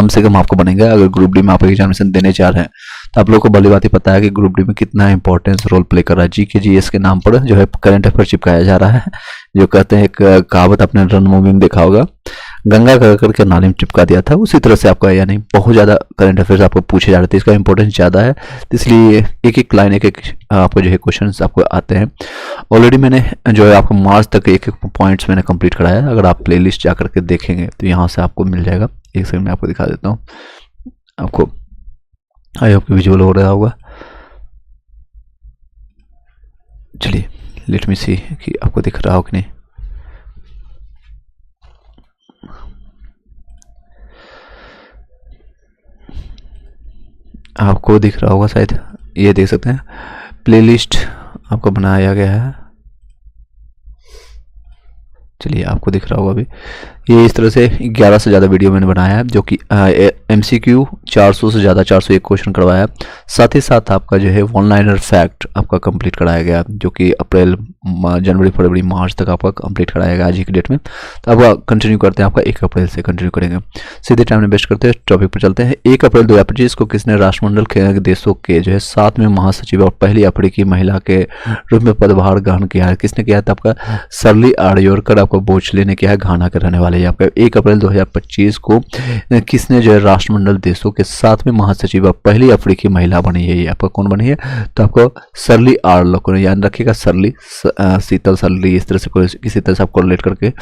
कम से कम आपको बनेंगे अगर ग्रुप डी में आप एग्जामिनेशन देने जा रहे हैं। तो आप लोग को भली बात ही पता है कि ग्रुप डी में कितना इंपॉर्टेंस रोल प्ले कर रहा है। जीके जीएस के नाम पर जो है करंट अफेयर चिपकाया जा रहा है। जो कहते हैं, एक कहावत आपने रन मूवी में देखा होगा, गंगा कर करके नाली में चिपका दिया था, उसी तरह से आपका यानी बहुत ज़्यादा करंट अफेयर्स आपको पूछे जा रहे थे। इसका इंपॉर्टेंस ज़्यादा है, तो इसलिए एक एक लाइन एक एक आपको जो है क्वेश्चंस आपको आते हैं। ऑलरेडी मैंने जो है आपको मार्च तक एक एक पॉइंट्स मैंने कंप्लीट कराया है। अगर आप प्लेलिस्ट जा करके देखेंगे तो यहाँ से आपको मिल जाएगा। एक सेकंड में आपको दिखा देता हूँ, आपको आई होप विजुअल हो रहा होगा। चलिए लेट मी सी कि आपको दिख रहा हो कि नहीं। आपको दिख रहा होगा शायद, ये देख सकते हैं प्लेलिस्ट आपको बनाया गया है। चलिए आपको दिख रहा होगा अभी, ये इस तरह से 11 से ज़्यादा वीडियो मैंने बनाया है, जो कि MCQ 400 से ज़्यादा 401 क्वेश्चन करवाया है। साथ ही साथ आपका जो है वन लाइनर फैक्ट आपका कंप्लीट कराया गया, जो कि अप्रैल जनवरी फरवरी मार्च तक आपका कंप्लीट कराया गया आज की डेट में। तो आपका कंटिन्यू करते हैं, आपका 1 अप्रैल से कंटिन्यू करेंगे। सीधे टाइम में वेस्ट करते हैं, टॉपिक पर चलते हैं। 1 अप्रैल 2025 को किसने राष्ट्रमंडल के देशों के जो है 7वें महासचिव और पहली अफ्रीकी महिला के रूप में पदभार ग्रहण किया है? किसने किया था? आपका सरली आड़योरकर आपको बोचले ने किया है, घाना के रहने वाले। आपका 1 अप्रैल 2025 को किसने जो है राष्ट्रमंडल देशों के 7वें महासचिव और पहली अफ्रीकी महिला बनी है? ये आपका कौन बनी है? तो आपको सरली आड़योरकर, याद रखिएगा सरली शीतल सरली, इस तरह से कोई किसी तरह से आपको रिलेट करके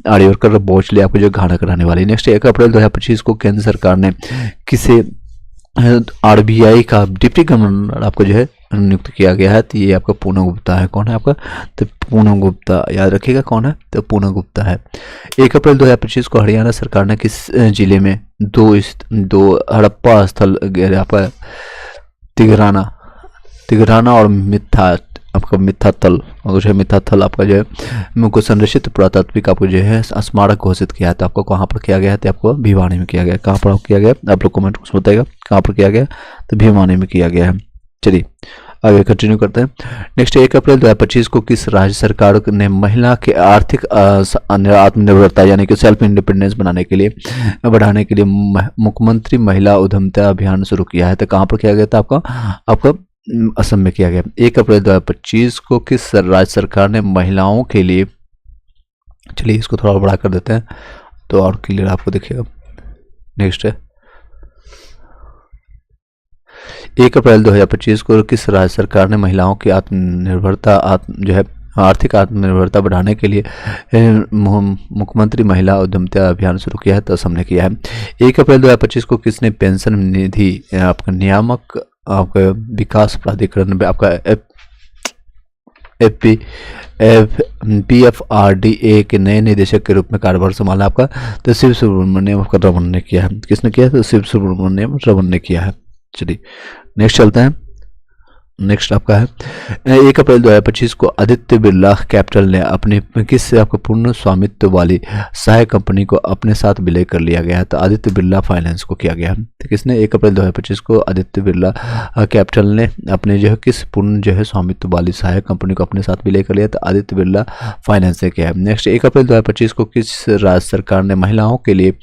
आड़योरकर बोचले आपको जो घाना कराने वाली। नेक्स्ट 1 अप्रैल 2025 को केंद्र सरकार ने किसे RBI का डिप्टी गवर्नर आपको जो है नियुक्त किया गया है? तो ये आपका पूनम गुप्ता है। कौन है आपका? तो पूनम गुप्ता, याद रखिएगा कौन है? तो पूनम गुप्ता है। 1 अप्रैल 2025 को हरियाणा सरकार ने किस जिले में दो हड़प्पा स्थल आपका तिगराना और मिथाथल और जो है मिथाथल आपका जो है को संरक्षित पुरातात्विक आपको जो है स्मारक घोषित किया है? तो आपको कहाँ पर किया गया है? तो आपको भिवानी में किया गया है। कहाँ पर किया गया? आप लोग कमेंट में बताइएगा कहाँ पर किया गया। तो भिवानी में किया गया है। चलिए आगे कंटिन्यू करते हैं। नेक्स्ट 1 अप्रैल 2025 को किस राज्य सरकार ने महिला के आर्थिक आत्मनिर्भरता यानी कि सेल्फ इंडिपेंडेंस बढ़ाने के लिए मुख्यमंत्री महिला उद्यमिता अभियान शुरू किया है? तो कहाँ पर किया गया था? आपका असम में किया गया। 1 अप्रैल 2025 को किस राज्य सरकार ने महिलाओं के लिए, चलिए इसको थोड़ा बड़ा कर देते हैं तो और क्लियर आपको दिखेगा। नेक्स्ट है 1 अप्रैल 2025 को किस राज्य सरकार ने महिलाओं की आर्थिक आत्मनिर्भरता बढ़ाने के लिए मुख्यमंत्री महिला उद्यमिता अभियान शुरू किया है? तो असम ने किया है। 1 अप्रैल 2025 को किसने पेंशन निधि आपका नियामक आपका विकास प्राधिकरण में आपका PFRDA के नए निदेशक के रूप में कार्यभार संभाला? आपका तो शिव सुब्रमण्यम रमन ने किया है। किसने किया है? तो शिव सुब्रमण्यम रमन ने किया है। चलिए नेक्स्ट चलते हैं। नेक्स्ट आपका है 1 अप्रैल 2025 को आदित्य बिरला कैपिटल ने अपनी किस आपको पूर्ण स्वामित्व वाली सहायक कंपनी को अपने साथ विलय कर लिया गया है? तो आदित्य बिरला फाइनेंस को किया गया है। तो किसने? 1 अप्रैल 2025 को आदित्य बिरला कैपिटल ने अपने जो है किस पूर्ण जो है स्वामित्व वाली सहायक कंपनी को अपने साथ विलय कर लिया? तो आदित्य बिरला फाइनेंस ने किया है। नेक्स्ट 1 अप्रैल 2025 को किस राज्य सरकार ने महिलाओं के लिए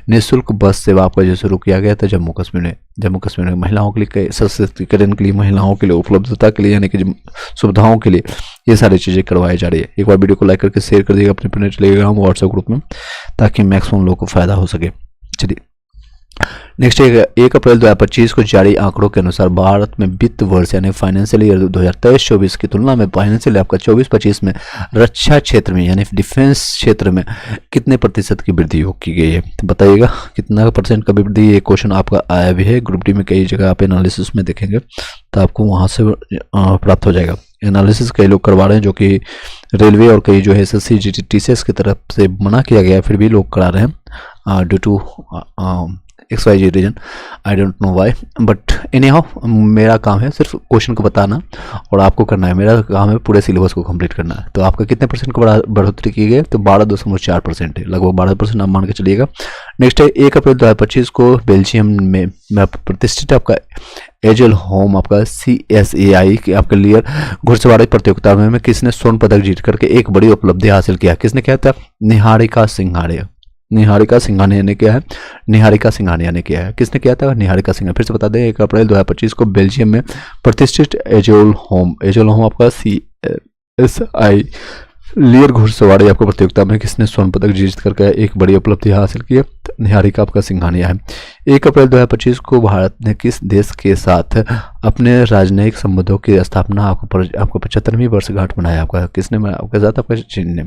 निःशुल्क बस सेवा आपको जो शुरू किया गया? तो जम्मू कश्मीर में महिलाओं के लिए सशक्तिकरण के लिए, महिलाओं के लिए उपलब्धता के लिए यानी कि सुविधाओं के लिए ये सारी चीज़ें करवाई जा रही है। एक बार वीडियो को लाइक करके शेयर कर दिएगा अपने टेलीग्राम व्हाट्सएप ग्रुप में, ताकि मैक्सिमम लोगों को फायदा हो सके। चलिए नेक्स्ट 1 अप्रैल 2025 को जारी आंकड़ों के अनुसार भारत में वित्त वर्ष यानी फाइनेंशियल ईयर 2023-24 की तुलना में फाइनेंशियल आपका 24-25 में रक्षा क्षेत्र में यानी डिफेंस क्षेत्र में कितने प्रतिशत की वृद्धि की गई है? तो बताइएगा कितना % का वृद्धि। ये क्वेश्चन आपका आया भी है ग्रुप डी में, कई जगह आप एनालिसिस में देखेंगे तो आपको वहाँ से प्राप्त हो जाएगा। एनालिसिस कई लोग करवा रहे हैं, जो कि रेलवे और कई जो है SSC TCS की तरफ से मना किया गया है, फिर भी लोग करा रहे हैं due to XYZ reason, I don't know why, but anyhow मेरा काम है सिर्फ क्वेश्चन को बताना और आपको करना है। मेरा काम है पूरे सिलेबस को कंप्लीट करना है। तो आपका कितने % का बढ़ोतरी की गई? तो 12.4% है, लगभग 12% आप मान के चलिएगा। नेक्स्ट है 1 अप्रैल 2025 को बेल्जियम में प्रतिष्ठित आपका एजल होम आपका CSAI की आपके लिए घुड़सवारी प्रतियोगिता में किसने स्वर्ण पदक जीत करके एक बड़ी उपलब्धि हासिल किया? किसने किया था? निहारिका निहारिका सिंघानिया ने किया है। निहारिका सिंघानिया ने किया है। किसने किया था? निहारिका सिंघानिया। फिर से बता दें, 1 अप्रैल 2025 को बेल्जियम में प्रतिष्ठित एजोल होम आपका CSI लियर घुड़सवारी आपको प्रतियोगिता में किसने स्वर्ण पदक जीत करके एक बड़ी उपलब्धि हासिल की है? निहारिका आपका सिंघानिया है। 1 अप्रैल 2025 को भारत ने किस देश के साथ अपने राजनयिक संबंधों की स्थापना आपको 75वीं वर्षगांठ मनाया? आपका किसने आपके साथ? आपका चीन ने।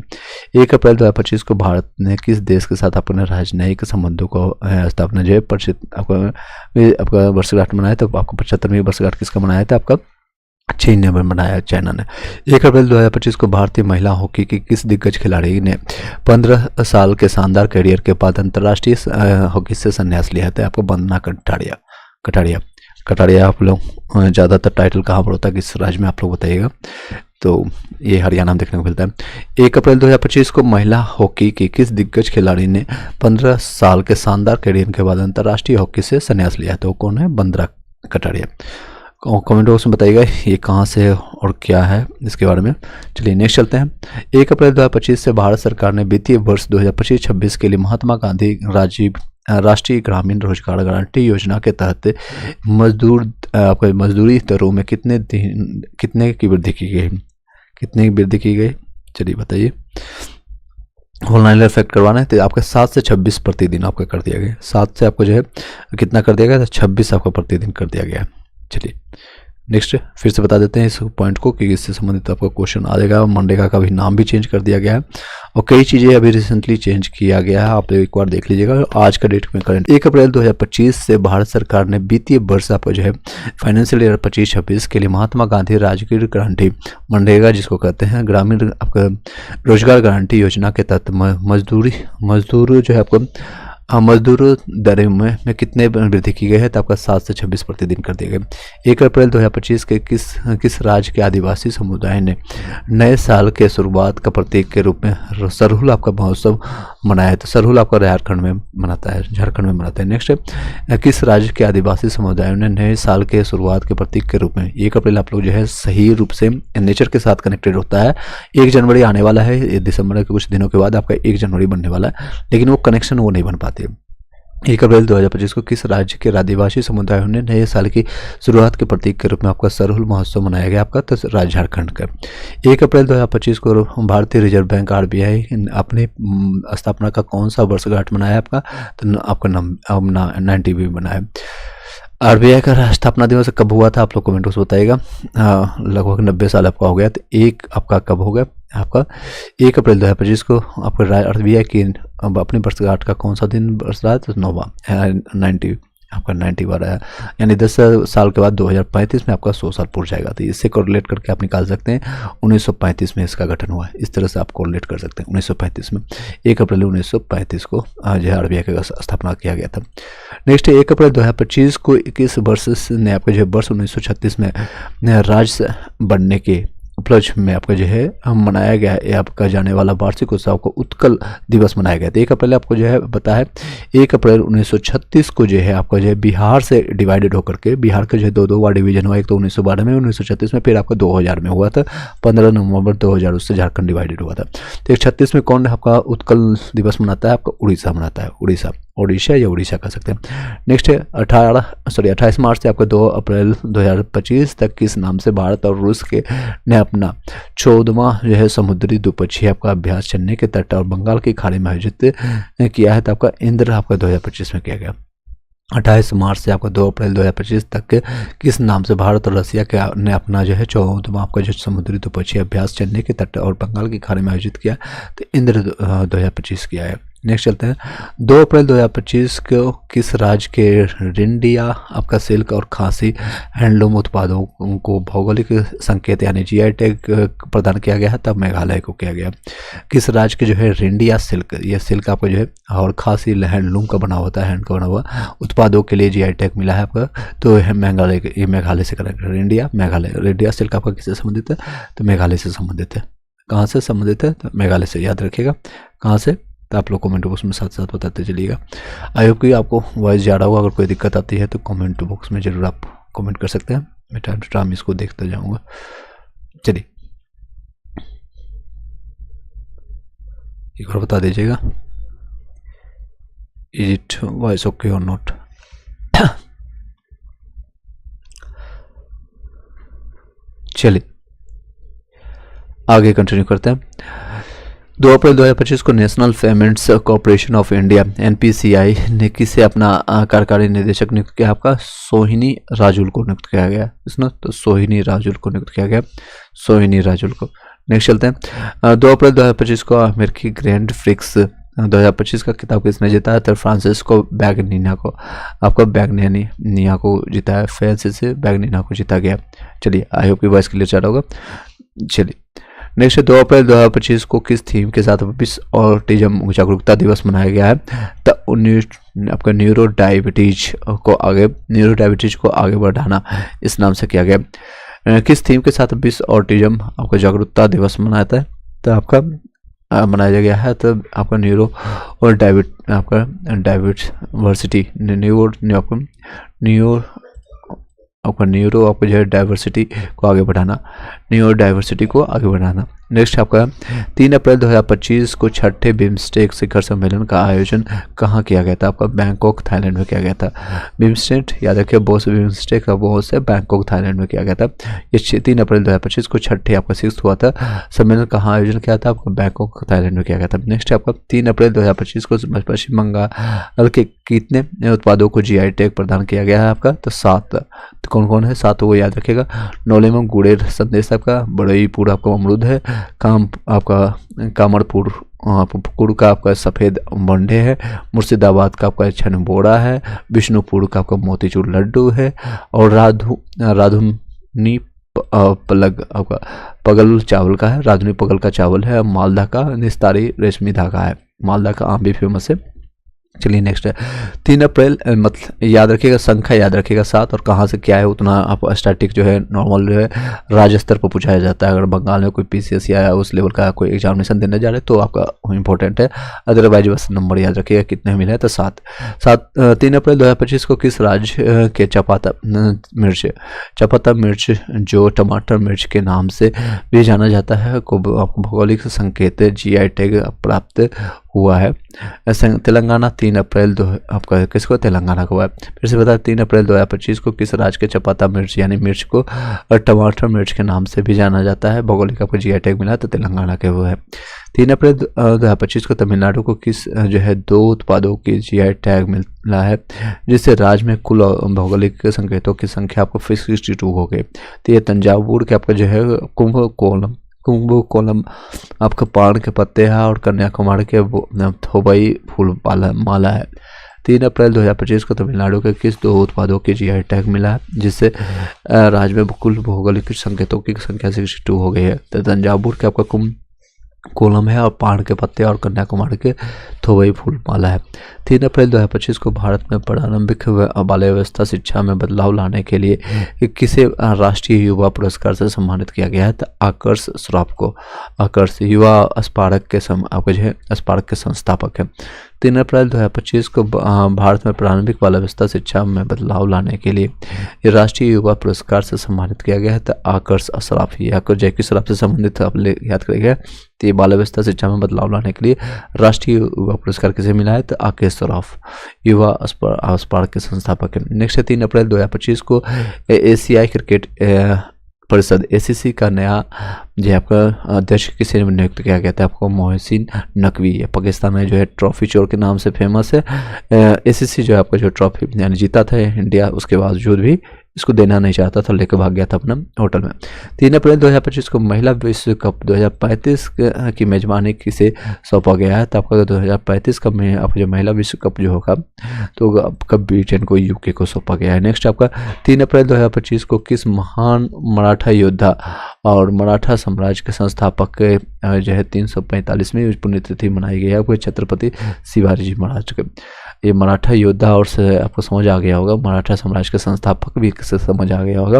1 अप्रैल 2025 को भारत ने किस देश के साथ अपने राजनयिक संबंधों को स्थापना जो है आपका वर्षगांठ मनाया? तो आपको 75वीं वर्षगांठ किसका मनाया था? आपका चीन ने बनाया, चाइना ने। 1 अप्रैल 2025 को भारतीय महिला हॉकी की किस दिग्गज खिलाड़ी ने 15 साल के शानदार करियर के बाद अंतर्राष्ट्रीय हॉकी से संन्यास लिया था? आपको वंदना कटारिया। आप लोग ज़्यादातर टाइटल कहाँ पर होता है, किस राज्य में, आप लोग बताइएगा। तो ये हरियाणा में देखने को मिलता है। 1 अप्रैल 2025 को महिला हॉकी की किस दिग्गज खिलाड़ी ने 15 साल के शानदार करियर के बाद अंतर्राष्ट्रीय हॉकी से संन्यास लिया? तो कौन है? वंदना कटारिया। कमेंट बॉक्स में बताइएगा ये कहाँ से और क्या है इसके बारे में। चलिए नेक्स्ट चलते हैं। 1 अप्रैल 2025 से भारत सरकार ने वित्तीय वर्ष 2025-26 के लिए महात्मा गांधी राष्ट्रीय ग्रामीण रोजगार गारंटी योजना के तहत मजदूरी दरों में कितने की वृद्धि की गई? कितने की वृद्धि की गई? चलिए बताइए। ऑनलाइन इफेक्ट करवाना है तो आपका 7 से 26 प्रतिदिन आपका कर दिया गया। 7 से आपको जो है कितना कर दिया गया? तो 26 आपका प्रतिदिन कर दिया गया। चलिए नेक्स्ट फिर से बता देते हैं इस पॉइंट को कि इससे संबंधित आपका क्वेश्चन आ जाएगा। मनरेगा का भी नाम भी चेंज कर दिया गया है और कई चीज़ें अभी रिसेंटली चेंज किया गया है, आप एक बार देख लीजिएगा। आज का डेट में करंट 1 अप्रैल 2025 से भारत सरकार ने वित्तीय वर्ष आपको जो है फाइनेंशियल ईयर 25-26 के लिए महात्मा गांधी राष्ट्रीय गारंटी मनरेगा जिसको कहते हैं ग्रामीण आपका रोजगार गारंटी योजना के तहत मजदूर जो है आपको मजदूर दर में कितने वृद्धि की गई है? तो आपका 7 से 26 प्रतिदिन कर दिया गया। 1 अप्रैल 2025 के किस राज्य के आदिवासी समुदाय ने नए साल के शुरुआत का प्रतीक के रूप में सरहुल आपका महोत्सव मनाया है? तो सरहुल आपका झारखंड में मनाता है। नेक्स्ट किस राज्य के आदिवासी समुदायों ने नए साल के शुरुआत के प्रतीक के रूप में 1 अप्रैल आप लोग जो है सही रूप से नेचर के साथ कनेक्टेड होता है। 1 जनवरी आने वाला है, दिसंबर के कुछ दिनों के बाद आपका 1 जनवरी बनने वाला है, लेकिन वो कनेक्शन वो नहीं बन पाती। 1 अप्रैल 2025 को किस राज्य के आदिवासी समुदायों ने नए साल की शुरुआत के प्रतीक के रूप में आपका सरहुल महोत्सव मनाया गया? आपका तो राज्य झारखंड का। 1 अप्रैल 2025 को भारतीय रिजर्व बैंक RBI अपनी स्थापना का कौन सा वर्षगांठ मनाया? आपका तो आपका 90वीं बनाया। RBI का स्थापना दिवस कब हुआ था? आप लोग कमेंट बॉक्स बताइएगा। लगभग 90 साल आपका हो गया। तो एक आपका कब हो गया? आपका 1 अप्रैल 2025 को आपका RBI की अपनी वर्षगांठ का कौन सा दिन बरस रहा है? तो 9वां 90 आपका 90 बार आया, यानी 10 साल के बाद 2035 में आपका 100 साल पूरा जाएगा। तो इससे कोरिलेट करके आप निकाल सकते हैं 1935 में इसका गठन हुआ है। इस तरह से आप कोरिलेट कर सकते हैं 1935 में। 1 अप्रैल 1935 को जो है RBI का स्थापना किया गया था। नेक्स्ट 1 अप्रैल 2025 को 21 वर्ष ने आपका जो है वर्ष 1936 में राज्य बनने के उपलक्ष्य में आपका जो है मनाया गया है आपका जाने वाला वार्षिक उत्सव को उत्कल दिवस मनाया गया था। 1 अप्रैल आपको जो है पता है 1 अप्रैल 1936 को जो है आपका जो है बिहार से डिवाइडेड होकर के बिहार का जो है दो बार डिवीजन हुआ। एक तो 1912 में, 1936 में, फिर आपका 2000 में हुआ था। 15 नवंबर 2000 उससे झारखंड डिवाइडेड हुआ था। तो 136 में कौन आपका उत्कल दिवस मनाता है? आपका उड़ीसा मनाता है। उड़ीसा या उड़ीसा कह सकते हैं। नेक्स्ट 28 मार्च से आपका 2 अप्रैल 2025 तक किस नाम से भारत और रूस के ने अपना 14वां जो है समुद्री द्विपक्षीय आपका अभ्यास चेन्नई के तट और बंगाल की खाड़ी में आयोजित किया है? तो आपका इंद्र आपका 2025 में किया गया। 28 मार्च से आपका 2 अप्रैल 2025 तक किस नाम से भारत और रसिया के ने अपना जो है 14वां आपका जो समुद्री द्विपक्षीय अभ्यास चेन्नई के तट और बंगाल की खाड़ी में आयोजित किया? तो इंद्र 2025 किया है। नेक्स्ट चलते हैं 2 अप्रैल 2025 को किस राज्य के रिंडिया आपका सिल्क और खासी हैंडलूम उत्पादों को भौगोलिक संकेत यानी GI टैग प्रदान किया गया है? तब मेघालय को किया गया। किस राज्य के जो है रिंडिया सिल्क, ये सिल्क आपका जो है और खासी हैंडलूम का बना होता है, हैंड का बना हुआ उत्पादों के लिए GI टैग मिला है आपका, तो है मेघालय से करेक्ट। रिंडिया सिल्क आपका किससे संबंधित है? तो मेघालय से संबंधित है। कहाँ से संबंधित है? तो मेघालय से, याद रखिएगा कहाँ से। तो आप लोग कमेंट बॉक्स में साथ साथ बताते चलिएगा। आई होप कि आपको वॉइस ज़्यादा होगा। अगर कोई दिक्कत आती है तो कमेंट बॉक्स में ज़रूर आप कमेंट कर सकते हैं, मैं टाइम टू टाइम इसको देखता जाऊंगा। चलिए एक बार बता दीजिएगा। इज इट वॉइस ओके और नॉट? चलिए आगे कंटिन्यू करते हैं। 2 अप्रैल 2025 को national payments corporation of India NPCI ने किसे अपना कार्यकारी निदेशक नियुक्त किया? आपका सोहिनी राजुल को नियुक्त किया गया। इसमें तो सोहिनी राजुल को नियुक्त किया गया, सोहिनी राजुल को। नेक्स्ट चलते हैं। 2 अप्रैल 2025 को अमेरिकी ग्रैंड प्रिक्स 2025 का खिताब किसने जीता है? तो फ्रांसिस्को बैगनिना को, आपका बैगनिना को जीता है, फ्रांसिस बैगनिना को जीता गया। चलिए आई होप की वॉइस क्लियर चल रहा होगा। चलिए नेक्स्ट 2 अप्रैल 2025 को किस थीम के साथ विश्व ऑटिज्म जागरूकता दिवस मनाया गया है? तो आपका न्यूरोडायबिटीज को आगे बढ़ाना इस नाम से किया गया। किस थीम के साथ विश्व ऑटिज्म आपका जागरूकता दिवस मनाता है? तो आपका मनाया गया है तो आपका न्यूरो और डाइवर्सिटी न्यूरो आपको जो है डाइवर्सिटी को आगे बढ़ाना, न्यूरो डाइवर्सिटी को आगे बढ़ाना। नेक्स्ट आपका 3 अप्रैल 2025 को छठे बिम्स्टेक शिखर सम्मेलन का आयोजन कहाँ किया गया था? आपका बैंकॉक थाईलैंड में किया गया था। बिम्स्टेक याद रखिए, बहुत बिम्स्टेक का बहुत से बैंकॉक थाईलैंड में किया गया था। ये 3 अप्रैल 2025 को छठे आपका 6th हुआ था। सम्मेलन कहाँ आयोजन किया था? आपका बैंकॉक थाईलैंड में किया गया था। नेक्स्ट आपका 3 अप्रैल 2025 को पश्चिम बंगाल के कितने उत्पादों को जीआई टैग प्रदान किया गया है? आपका तो 7। तो कौन कौन है 7 वो याद रखिएगा। नौलेमम गुड़ेर संदेश आपका, बड़ईपुर आपका अमरूद है, कामड़पुर का आपका सफ़ेद बंडे है, मुर्शिदाबाद का आपका छनबोड़ा है, विष्णुपुर का आपका मोतीचूर लड्डू है, और राधुनी पलग आपका पगल चावल का है, राधुनी पगल का चावल है, मालदा का निस्तारी रेशमी धागा है। मालदा का आम भी फेमस है। चलिए नेक्स्ट है 3 अप्रैल मतलब याद रखिएगा, संख्या याद रखिएगा 7, और कहाँ से क्या है उतना आप स्टैटिक जो है नॉर्मल जो है राज्य स्तर पर पूछाया जाता है। अगर बंगाल में कोई पीसीएस या उस लेवल का कोई एग्जामिनेशन देने जा रहे तो आपका इंपॉर्टेंट है, अदरवाइज बस नंबर याद रखिएगा कितने मिले हैं तो 7। 3 अप्रैल 2025 को किस राज्य के चपाता मिर्च जो टमाटर मिर्च के नाम से भी जाना जाता है को भौगोलिक संकेत जीआई टैग प्राप्त हुआ है? तेलंगाना। 3 अप्रैल आपका किसको? तेलंगाना को है। फिर से बता 3 अप्रैल 2025 को किस राज्य के चपाता मिर्च यानी मिर्च को टमाटर मिर्च के नाम से भी जाना जाता है? भौगोलिक आपको जीआई टैग मिला तो तेलंगाना के वो है। 3 अप्रैल 2025 को तमिलनाडु को किस जो है 2 उत्पादों की जीआई टैग मिला है जिससे राज्य में कुल भौगोलिक संकेतों की संख्या आपको 62 हो गई? तो ये तंजावुर के आपका जो है कुंभकोणम आपका पान के पत्ते हैं, और कन्याकुमारी के थोबई फूल माला है। 3 अप्रैल 2025 को तमिलनाडु के किस 2 उत्पादों के जीआई टैग मिला है जिससे राज्य में कुल भौगोलिक संकेतों की संख्या 62 हो गई है? तो तंजावुर के आपका कुंभकोणम है, और पान के पत्ते, और कन्याकुमारी के थोबई फूल माला है। 3 अप्रैल 2025 को भारत में प्रारंभिक बाल्य व्यवस्था शिक्षा में बदलाव लाने के लिए किसे राष्ट्रीय युवा पुरस्कार से सम्मानित किया गया है? तो आकर्ष श्रॉफ को। आकर्ष युवा स्मारक के स्मारक के संस्थापक है। 3 अप्रैल 2025 को भारत में प्रारंभिक बाल व्यवस्था शिक्षा में बदलाव लाने के लिए राष्ट्रीय युवा पुरस्कार से सम्मानित किया गया है। तो आकर्ष अशराफ, ये आकर्ष जैकी शराफ से संबंधित आप याद करेंगे। तो ये बाल व्यवस्था शिक्षा में बदलाव लाने के लिए राष्ट्रीय युवा पुरस्कार किसे मिला है? तो आकेश सराफ युवा स्मारक के संस्थापक है। नेक्स्ट 3 अप्रैल 2025 को एशियाई क्रिकेट परिषद ACC का नया जो आपका अध्यक्ष किसे नियुक्त किया गया था? आपको मोहसिन नकवी। पाकिस्तान में जो है ट्रॉफी चोर के नाम से फेमस है। ACC जो है आपका जो ट्रॉफी यानी जीता था इंडिया, उसके बावजूद भी इसको देना नहीं चाहता था, लेकर भाग गया था अपना होटल में। 3 अप्रैल 2025 को महिला विश्व कप 2035 की मेजबानी किसे सौंपा गया है? तो आपका 2035 का आपका जो महिला विश्व कप जो होगा तो आपका ब्रिटेन को UK को सौंपा गया है। नेक्स्ट आपका 3 अप्रैल 2025 को किस महान मराठा योद्धा और मराठा साम्राज्य के संस्थापक जो है 345वीं पुण्यतिथि मनाई गई है? आपको छत्रपति शिवाजी जी महाराज के। ये मराठा योद्धा और से आपको समझ आ गया होगा, मराठा साम्राज्य के संस्थापक भी से समझ आ गया होगा।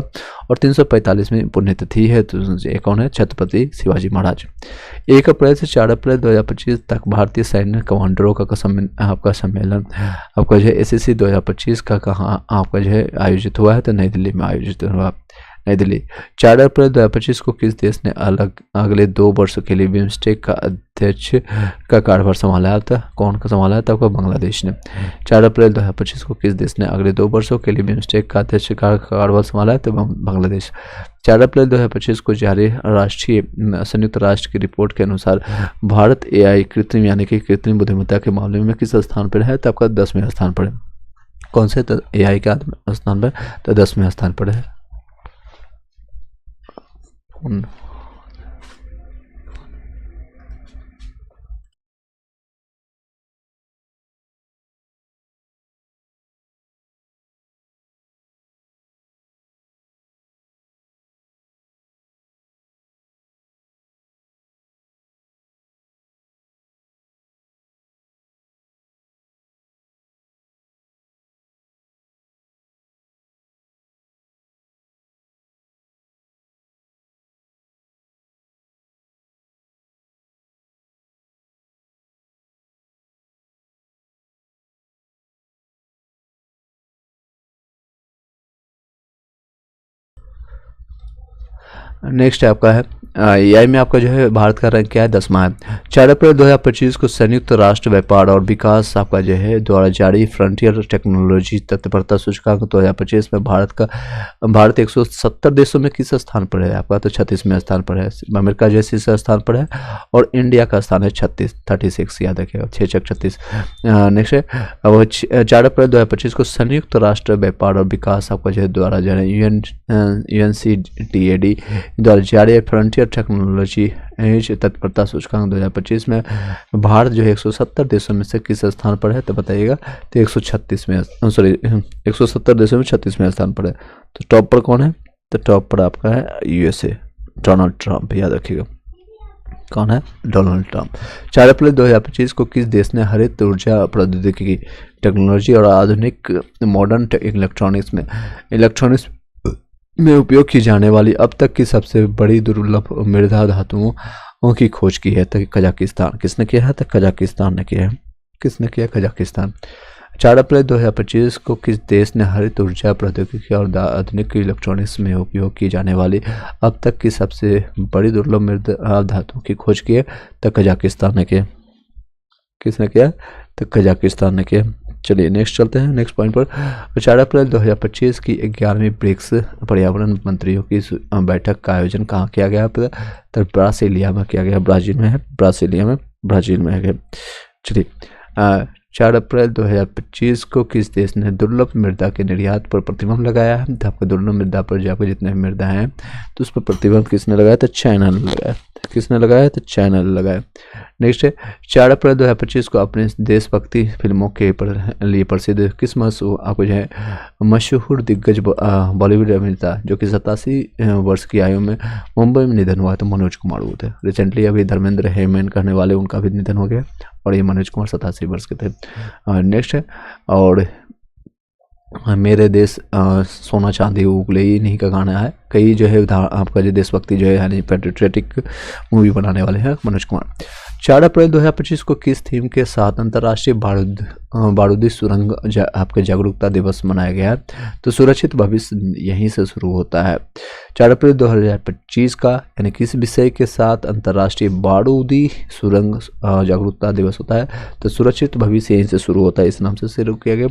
और 345वीं पुण्यतिथि है तो ये कौन है? छत्रपति शिवाजी महाराज। 1 अप्रैल से 4 अप्रैल 2025 तक भारतीय सैन्य कमांडरों का आपका सम्मेलन आपका जो है ACC 2025 का कहाँ आपका जो है आयोजित हुआ है? तो नई दिल्ली में आयोजित हुआ। नई दिल्ली। 4 अप्रैल 2025 को किस देश ने अगले 2 वर्षों के लिए बिम्स्टेक का अध्यक्ष का कार्यभार संभाला था? कौन का संभाला था? आपका बांग्लादेश ने। 4 अप्रैल 2025 को किस देश ने अगले 2 वर्षों के लिए बिम्स्टेक का अध्यक्ष का कार्यभार संभाला था? बांग्लादेश। 4 अप्रैल 2025 को जारी राष्ट्रीय संयुक्त राष्ट्र की रिपोर्ट के अनुसार भारत एआई कृत्रिम यानी कि कृत्रिम बुद्धिमत्ता के मामले में किस स्थान पर है? तो आपका 10वें स्थान पर है। कौन से एआई के स्थान पर? तो 10वें स्थान पर है। नेक्स्ट आपका है एआई में आपका जो है भारत का रैंक क्या है? 10वां है। 4 अप्रैल 2025 को संयुक्त राष्ट्र व्यापार और विकास आपका जो है द्वारा जारी फ्रंटियर टेक्नोलॉजी तत्परता सूचकांक 2025 में भारत 170 देशों में किस स्थान पर है? आपका तो 36वें स्थान पर है। अमेरिका जो है 30 स्थान पर है और इंडिया का स्थान है 36 याद रखिएगा 6-36। नेक्स्ट है 4 अप्रैल 2025 को संयुक्त राष्ट्र व्यापार और विकास आपका जो है द्वारा जारी UNCTAD द्वारा जारी फ्रंटियर टेक्नोलॉजी तत्परता सूचकांक 2025 में भारत जो है 170 देशों में से किस स्थान पर है? तो बताइएगा। तो 170 देशों में 36वें स्थान पर है। तो टॉप पर कौन है? तो टॉप पर आपका है USA, डोनाल्ड ट्रंप, याद रखिएगा। कौन है? Donald Trump. 4 अप्रैल 2025 को किस देश ने हरित ऊर्जा प्रौद्योगिकी टेक्नोलॉजी और आधुनिक मॉडर्न इलेक्ट्रॉनिक्स में उपयोग की जाने वाली अब तक की सबसे बड़ी दुर्लभ मृदा धातुओं की खोज की है? तो कजाकिस्तान। किसने किया है? तो कजाकिस्तान ने किया है। किसने किया? कजाकिस्तान। 4 अप्रैल 2025 को किस देश ने हरित ऊर्जा प्रौद्योगिकी और आधुनिक इलेक्ट्रॉनिक्स में उपयोग की जाने वाली अब तक की सबसे बड़ी दुर्लभ मृदा धातुओं की खोज की है? तो कजाकिस्तान ने किया। किसने किया? तो कजाकिस्तान ने किया। चलिए नेक्स्ट चलते हैं नेक्स्ट पॉइंट पर। 4 अप्रैल 2025 की 11वीं ब्रिक्स पर्यावरण मंत्रियों की बैठक का आयोजन कहाँ किया गया? तो ब्रासीलिया में किया गया। ब्राजील में है। ब्राजील में है। चलिए 4 अप्रैल 2025 को किस देश ने दुर्लभ मृदा के निर्यात पर प्रतिबंध लगाया है? तो आपको दुर्लभ मृदा पर जो आपको जितने मृदा हैं तो उस पर प्रतिबंध किसने लगाया? तो चाइना ने लगाया। किसने लगाया? तो चाइना ने लगाया। नेक्स्ट है 4 अप्रैल 2025 को अपने देशभक्ति फिल्मों के लिए प्रसिद्ध किस आपको जो है मशहूर दिग्गज बॉलीवुड अभिनेता जो कि 87 वर्ष की आयु में मुंबई में निधन हुआ? तो मनोज कुमार हुए थे। रिसेंटली अभी धर्मेंद्र हेमन कहने वाले उनका भी निधन हो गया और ये मनोज कुमार 87 वर्ष के थे। नेक्स्ट है और मेरे देश सोना चांदी उगले ही नहीं का गाना है। कई जो है आपका जो देशभक्ति जो है यानी पेट्रियोटिक मूवी बनाने वाले हैं मनोज कुमार। 4 अप्रैल 2025 को किस थीम के साथ अंतर्राष्ट्रीय बारूदी सुरंग आपके जागरूकता दिवस मनाया गया है? तो सुरक्षित भविष्य यहीं से शुरू होता है। 4 अप्रैल 2025 का यानी किस विषय के साथ अंतर्राष्ट्रीय बारूदी सुरंग जागरूकता दिवस होता है? तो सुरक्षित भविष्य यहीं से शुरू होता है, इस नाम से शुरू किया गया।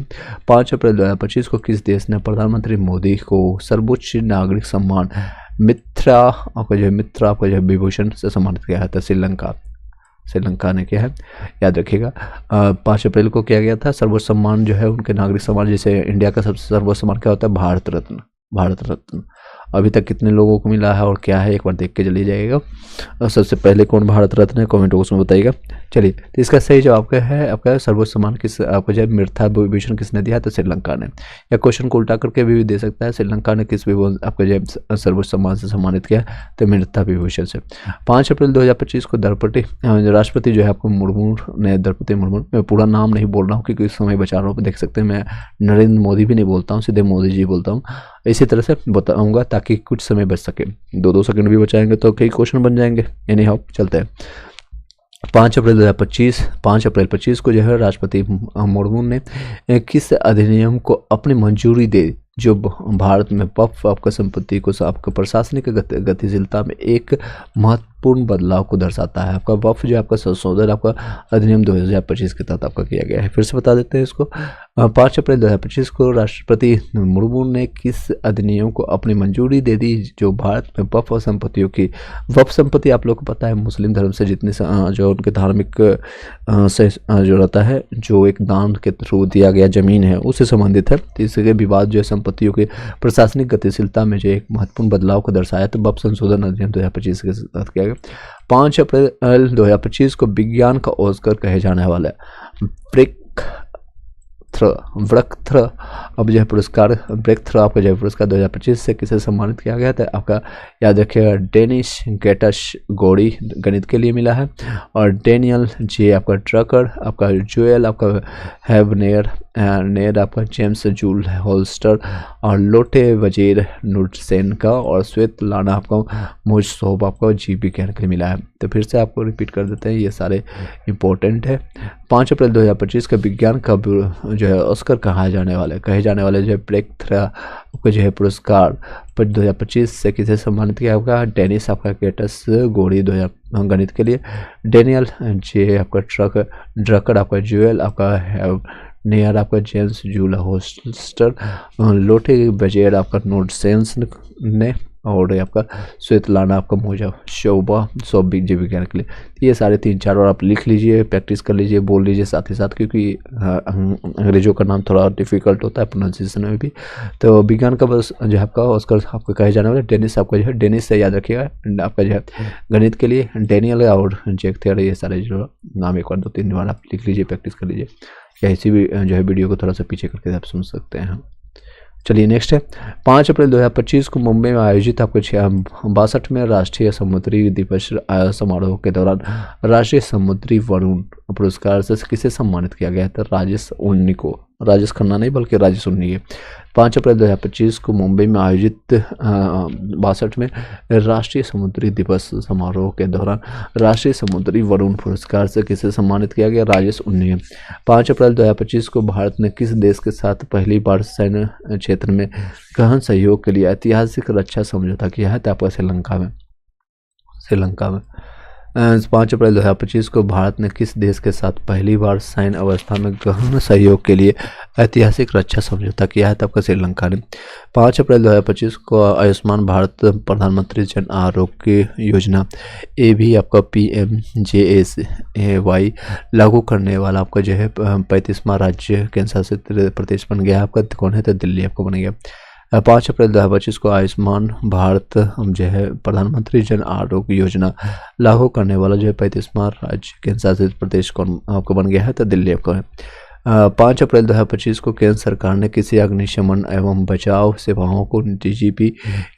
5 अप्रैल 2025 को किस देश ने प्रधानमंत्री मोदी को सर्वोच्च नागरिक सम्मान मित्रा आपका जो विभूषण से सम्मानित किया है? तो श्रीलंका ने किया है, याद रखिएगा। 5 अप्रैल को किया गया था। सर्वोच्च सम्मान जो है उनके नागरिक सम्मान, जैसे इंडिया का सबसे सर्वोच्च सम्मान क्या होता है? भारत रत्न। अभी तक कितने लोगों को मिला है और क्या है एक बार देख के चलिए जाइएगा। और सबसे पहले कौन भारत रत्न है कमेंट बॉक्स में बताइएगा। चलिए तो इसका सही जवाब क्या है? आपका सर्वोच्च सम्मान किस आपको जो मिर्था विभूषण किसने दिया? तो श्रीलंका ने। या क्वेश्चन को उल्टा करके भी दे सकता है, श्रीलंका ने किस आपको जो सर्वोच्च सम्मान से सम्मानित किया? तो मिर्था विभूषण से। 5 अप्रैल 2025 को राष्ट्रपति जो है आपको मुर्मू ने द्रौपदी मुर्मू, मैं पूरा नाम नहीं बोल रहा हूँ क्योंकि समय बचा रहा हूँ, देख सकते हैं मैं नरेंद्र मोदी भी नहीं बोलता हूँ, सीधे मोदी जी बोलता हूँ। इसी तरह से बताऊंगा ताकि कुछ समय बच सके। 2-2 सेकंड भी बचाएंगे तो कई क्वेश्चन बन जाएंगे। एनी हाउ चलते हैं। 5 अप्रैल 2025 को जो है राष्ट्रपति मुर्मू ने किस अधिनियम को अपनी मंजूरी दे जो भारत में वक्फ आपका संपत्ति को आपका प्रशासनिक गतिशीलता में एक महत्वपूर्ण बदलाव को दर्शाता है। आपका वक्फ जो आपका संशोधन आपका अधिनियम 2025 के तहत आपका किया गया है। फिर से बता देते हैं इसको। 5 अप्रैल 2025 को राष्ट्रपति मुर्मू ने किस अधिनियम को अपनी मंजूरी दे दी जो भारत में वक्फ संपत्तियों की, वक्फ संपत्ति आप लोग को पता है मुस्लिम धर्म से जितने जो उनके धार्मिक से जो रहता है, जो एक दान के थ्रू दिया गया जमीन है उससे संबंधित है। तो इसके विवाद जो है संपत्तियों की प्रशासनिक गतिशीलता में जो एक महत्वपूर्ण बदलाव को दर्शाया तो वक्फ संशोधन अधिनियम 2025 के तहत किया गया। 5 अप्रैल 2025 को विज्ञान का ऑस्कर कहे जाने वाला ब्रेकथ्रो अब जो है पुरस्कार ब्रेकथ्रो आपका जो पुरस्कार 2025 से किसे सम्मानित किया गया था, आपका याद रखिएगा डेनिस गेटस गोड़ी गणित के लिए मिला है, और डेनियल जे आपका ट्रकर, आपका जोएल आपका हैवनेर नेर आपका जेम्स जूल होल्स्टर, और लोटे वजीर नुटसेन का, और श्वेत लाना आपका मुझसोब आपका जीव विज्ञान के लिए मिला है। तो फिर से आपको रिपीट कर देते हैं, ये सारे इंपॉर्टेंट है। 5 अप्रैल 2025 का विज्ञान का जो है ऑस्कर कहे जाने वाले जो है ब्रेकथ्रो आपको जो है पुरस्कार पर 2025 से किसे सम्मानित किया होगा, डेनिस आपका गेटस गोड़ी 2000 गणित के लिए, डेनियल जे आपका ड्रकर आपका जोएल आपका नेयर आपका जेम्स जूला होस्टर, लोटे बजेर आपका नोटसेंस ने, और आपका श्वेतलाना आपका मोजा शोभा सब जीव विज्ञान के लिए। ये सारे 3-4 बार आप लिख लीजिए, प्रैक्टिस कर लीजिए, बोल लीजिए साथ ही साथ, क्योंकि अंग्रेजों का नाम थोड़ा डिफिकल्ट होता है प्रोनाउंसिएशन में भी। तो विज्ञान का बस जो है आपका ऑस्कर आपको कहे जाने वाला डेनिस आपका जो है, डेनिस से याद रखिएगा आपका जो है गणित के लिए डेनियल और जेक थे, ये सारे जो नाम एक बार 2-3 बार आप लिख लीजिए, प्रैक्टिस कर लीजिए, या इसी भी जो है वीडियो को थोड़ा सा पीछे करके आप सुन सकते हैं। चलिए नेक्स्ट है 5 अप्रैल 2025 को मुंबई में आयोजित आपको 62वें राष्ट्रीय समुद्री दिवस समारोह के दौरान राष्ट्रीय समुद्री वरुण पुरस्कार से किसे सम्मानित किया गया था, राजेश उन्नी को, राजेश खन्ना नहीं बल्कि राजेश उन्नी है। 5 अप्रैल 2025 को मुंबई में आयोजित 62वें राष्ट्रीय समुद्री दिवस समारोह के दौरान राष्ट्रीय समुद्री वरुण पुरस्कार से किसे सम्मानित किया गया, राजेश उन्नी है। 5 अप्रैल 2025 को भारत ने किस देश के साथ पहली बार सैन्य क्षेत्र में गहन सहयोग के लिए ऐतिहासिक रक्षा समझौता किया है, तो आपका श्रीलंका में। 5 अप्रैल 2025 को भारत ने किस देश के साथ पहली बार सैन्य अवस्था में गहन सहयोग के लिए ऐतिहासिक रक्षा समझौता किया है, तब का श्रीलंका ने। 5 अप्रैल 2025 को आयुष्मान भारत प्रधानमंत्री जन आरोग्य योजना ये भी आपका PMJAY लागू करने वाला आपका जो है 35वां राज्य केंद्र शासित प्रदेश बन गया, आपका कौन है, तो दिल्ली आपको बन गया। 5 अप्रैल 2025 को आयुष्मान भारत जो है प्रधानमंत्री जन आरोग्य योजना लागू करने वाला जो है 35वां राज्य केंद्र शासित प्रदेश कौन आपको बन गया है, तो दिल्ली आपको है। 5 अप्रैल 2025 को केंद्र सरकार ने किसी अग्निशमन एवं बचाव सेवाओं को DGP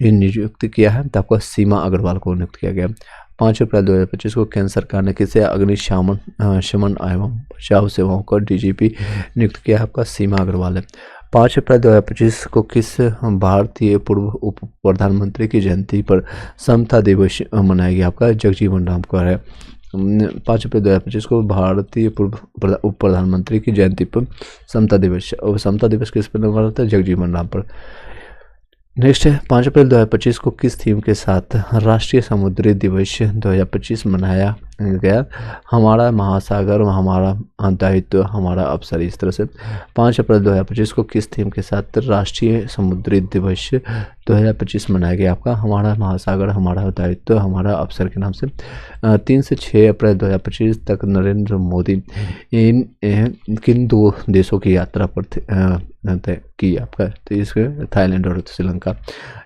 नियुक्त किया है, तो आपको सीमा अग्रवाल को नियुक्त किया गया। 5 अप्रैल 2025 को केंद्र सरकार ने किसी अग्निशमन एवं बचाव सेवाओं को DGP नियुक्त किया है, आपका सीमा अग्रवाल है। 5 अप्रैल 2025 को किस भारतीय पूर्व उप प्रधानमंत्री की जयंती पर समता दिवस मनाया गया, आपका जगजीवन राम का है। 5 अप्रैल 2025 को भारतीय पूर्व उप प्रधानमंत्री की जयंती पर समता दिवस, और समता दिवस किस पर मनाया जाता है, जगजीवन राम पर। नेक्स्ट है 5 अप्रैल 2025 को किस थीम के साथ राष्ट्रीय समुद्री दिवस 2025 मनाया गया, हमारा महासागर हमारा दायित्व हमारा अवसर, इस तरह से 5 अप्रैल 2025 को किस थीम के साथ राष्ट्रीय समुद्री दिवस 2025 मनाया गया, आपका हमारा महासागर हमारा दायित्व हमारा अवसर के नाम से। 3 से 6 अप्रैल 2025 तक नरेंद्र मोदी किन 2 देशों की यात्रा पर तय की, आपका तो इसके थाईलैंड और श्रीलंका।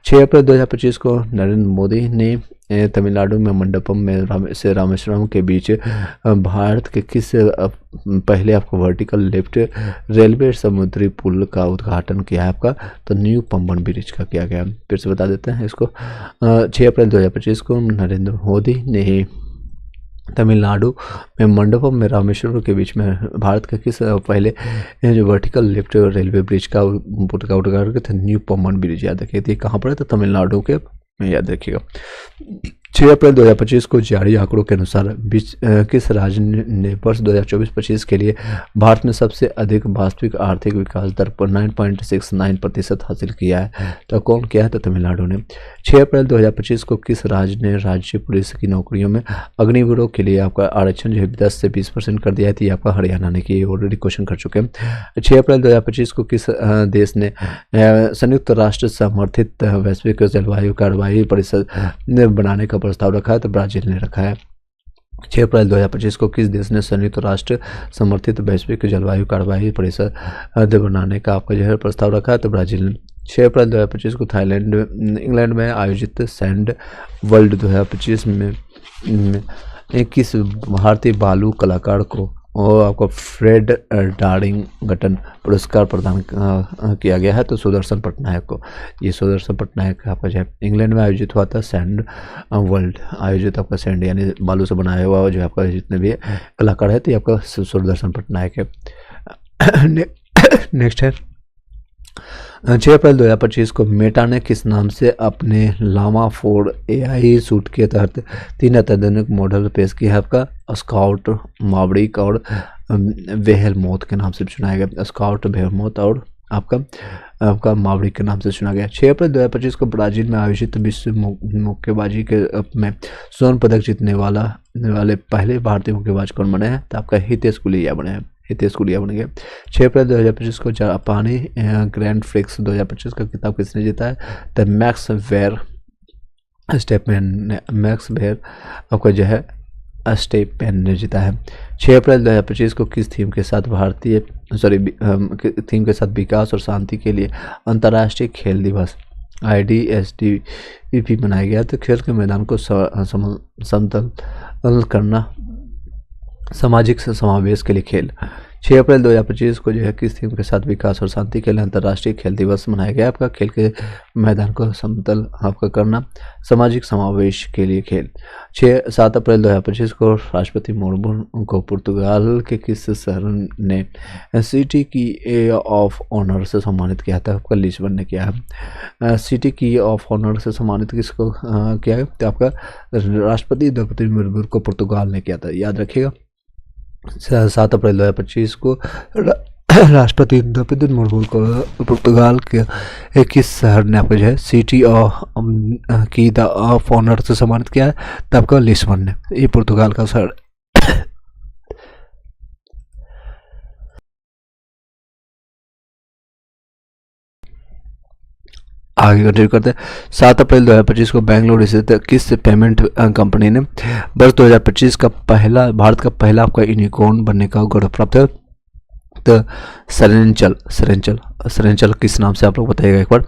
6 अप्रैल 2025 को नरेंद्र मोदी ने तमिलनाडु में मंडपम में से रामेश्वरम के बीच भारत के किस पहले आपको वर्टिकल लिफ्ट रेलवे समुद्री पुल का उद्घाटन किया है, आपका तो न्यू पंबन ब्रिज का किया गया। फिर से बता देते हैं इसको। 6 अप्रैल 2025 को नरेंद्र मोदी ने तमिलनाडु में मंडपम में रामेश्वरम के बीच में भारत का किस पहले जो वर्टिकल लिफ्ट रेलवे ब्रिज का उद्घाटन किया था, न्यू पंबन ब्रिज, याद रखिए। कहाँ पर है, तो तमिलनाडु के याद रखिएगा। 6 अप्रैल 2025 को जारी आंकड़ों के अनुसार किस राज्य ने वर्ष 2024-25 के लिए भारत में सबसे अधिक वास्तविक आर्थिक विकास दर पर 9.69% हासिल किया है? तो कौन किया है? तो तमिलनाडु ने। 6 अप्रैल 2025 को किस राज्य ने राज्य पुलिस की नौकरियों में अग्निवीरों के लिए आपका आरक्षण जो है 10 से 20% कर दिया है? तो आपका हरियाणा ने किया, ऑलरेडी क्वेश्चन कर चुके हैं। 6 अप्रैल 2025 को किस देश ने संयुक्त राष्ट्र समर्थित वैश्विक जलवायु कार्रवाई परिषद बनाने का प्रस्ताव रखा है? तो ब्राजील ने रखा है। 6 अप्रैल 2025 को किस देश ने संयुक्त राष्ट्र समर्थित वैश्विक जलवायु कार्रवाई परिषद बनाने का आपका जो है प्रस्ताव रखा है? तो ब्राजील ने। 6 अप्रैल 2025 को थाईलैंड इंग्लैंड में आयोजित सैंड वर्ल्ड 2025 में किस भारतीय बालू कलाकार को और आपको फ्रेड डार्लिंगटन पुरस्कार प्रदान किया गया है? तो सुदर्शन पटनायक को। ये सुदर्शन पटनायक आपका जो है इंग्लैंड में आयोजित हुआ था सैंड वर्ल्ड आयोजित आपका सैंड यानी बालू से बनाया हुआ जो आपका जितने भी कलाकार है तो ये आपका सुदर्शन पटनायक है। नेक्स्ट है 6 अप्रैल 2025 को मेटा ने किस नाम से अपने लामा 4 AI सूट के तहत 3 अत्याधुनिक मॉडल पेश किया है? आपका स्काउट, मावरिक और बेहेमोथ के नाम से चुना गया। स्काउट, बेहेमोथ और आपका मावरिक के नाम से चुना गया। 6 अप्रैल 2025 को ब्राजील में आयोजित विश्व मुक्केबाजी के में स्वर्ण पदक जीतने वाले पहले भारतीय मुक्केबाज कौन बने हैं? तो आपका हितेश गुलिया बने हैं। हितेश गुलिया बन गया। 6 अप्रैल 2025 को जापानी ग्रैंड प्रिक्स 2025 का खिताब किसने जीता है? द मैक्स वेयर आपका जो है स्टेपमैन ने जीता है। 6 अप्रैल 2025 को किस थीम के साथ थीम के साथ विकास और शांति के लिए अंतर्राष्ट्रीय खेल दिवस IDSDP मनाया गया? तो खेल के मैदान को समतल करना, सामाजिक समावेश के लिए खेल। 6 अप्रैल 2025 को जो है किस थीम के साथ विकास और शांति के लिए अंतर्राष्ट्रीय खेल दिवस मनाया गया? आपका खेल के मैदान को समतल आपका करना, सामाजिक समावेश के लिए खेल। 7 अप्रैल 2025 को राष्ट्रपति मुर्मू को पुर्तगाल के किस शहर ने सिटी की ऑफ ऑनर से सम्मानित किया था? आपका लिस्बन ने किया है। सिटी की ऑफ ऑनर से सम्मानित किसको किया है? तो आपका राष्ट्रपति द्रौपदी मुर्मू को पुर्तगाल ने किया था, याद रखिएगा। 7 अप्रैल 2025 को राष्ट्रपति द्रौपदी मुर्मू को पुर्तगाल के किस शहर ने आपको जो है सिटी की द ऑफ ऑनर से सम्मानित किया है? तो आपका लिस्बन ने, ये पुर्तगाल का शहर। आगे कंटिन्यू करते हैं। 7 अप्रैल 2025 को बेंगलुरु स्थित किस पेमेंट कंपनी ने वर्ष 2025 का भारत का पहला आपका यूनिकॉर्न बनने का गौरव प्राप्त है? तो सरेंचल किस नाम से आप लोग बताइएगा एक बार।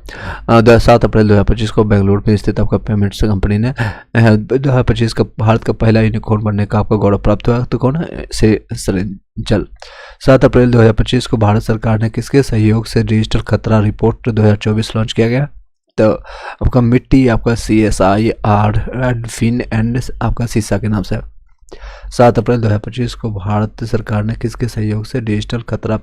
7 अप्रैल 2025 को बेंगलुरु में स्थित आपका पेमेंट्स कंपनी ने 2025 का भारत का पहला यूनिकॉर्न बनने का आपका गौरव प्राप्त हुआ। तो कौन है? सरेंचल। 7 अप्रैल 2025 को भारत सरकार ने किसके सहयोग से डिजिटल खतरा रिपोर्ट 2024 लॉन्च किया गया? तो आपका मिट्टी आपका CSIR एंड फिन एंड आपका सीसा के नाम से। 7 अप्रैल 2025 को भारत सरकार ने किसके सहयोग से डिजिटल खतरा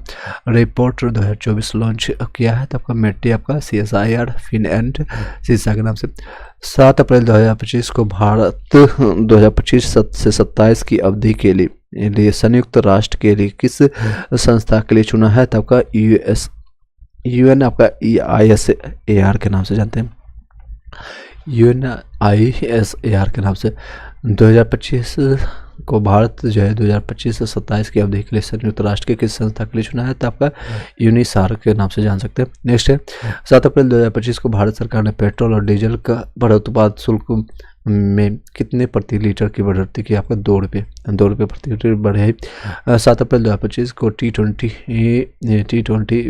रिपोर्ट 2024 लॉन्च किया है? तो आपका मिट्टी आपका CSIR फिन एंड सीसा के नाम से। 7 अप्रैल 2025 को भारत 2025 से 27 की अवधि के लिए संयुक्त राष्ट्र के लिए किस संस्था के लिए चुना है? तो आपका UN आपका EISAR के नाम से जानते हैं। UNISAR के नाम से 2025 को भारत जो है 2025 से 27 की अवधि के लिए संयुक्त राष्ट्र के किस संस्था के लिए चुना है? तो आपका यूनिसार के नाम से जान सकते हैं। नेक्स्ट है 7 अप्रैल 2025 को भारत सरकार ने पेट्रोल और डीजल का बढ़ोत्पाद शुल्क में कितने प्रति लीटर की बढ़ोतरी की? आपका 2 रुपये प्रति लीटर बढ़े। 7 अप्रैल 2025 को T20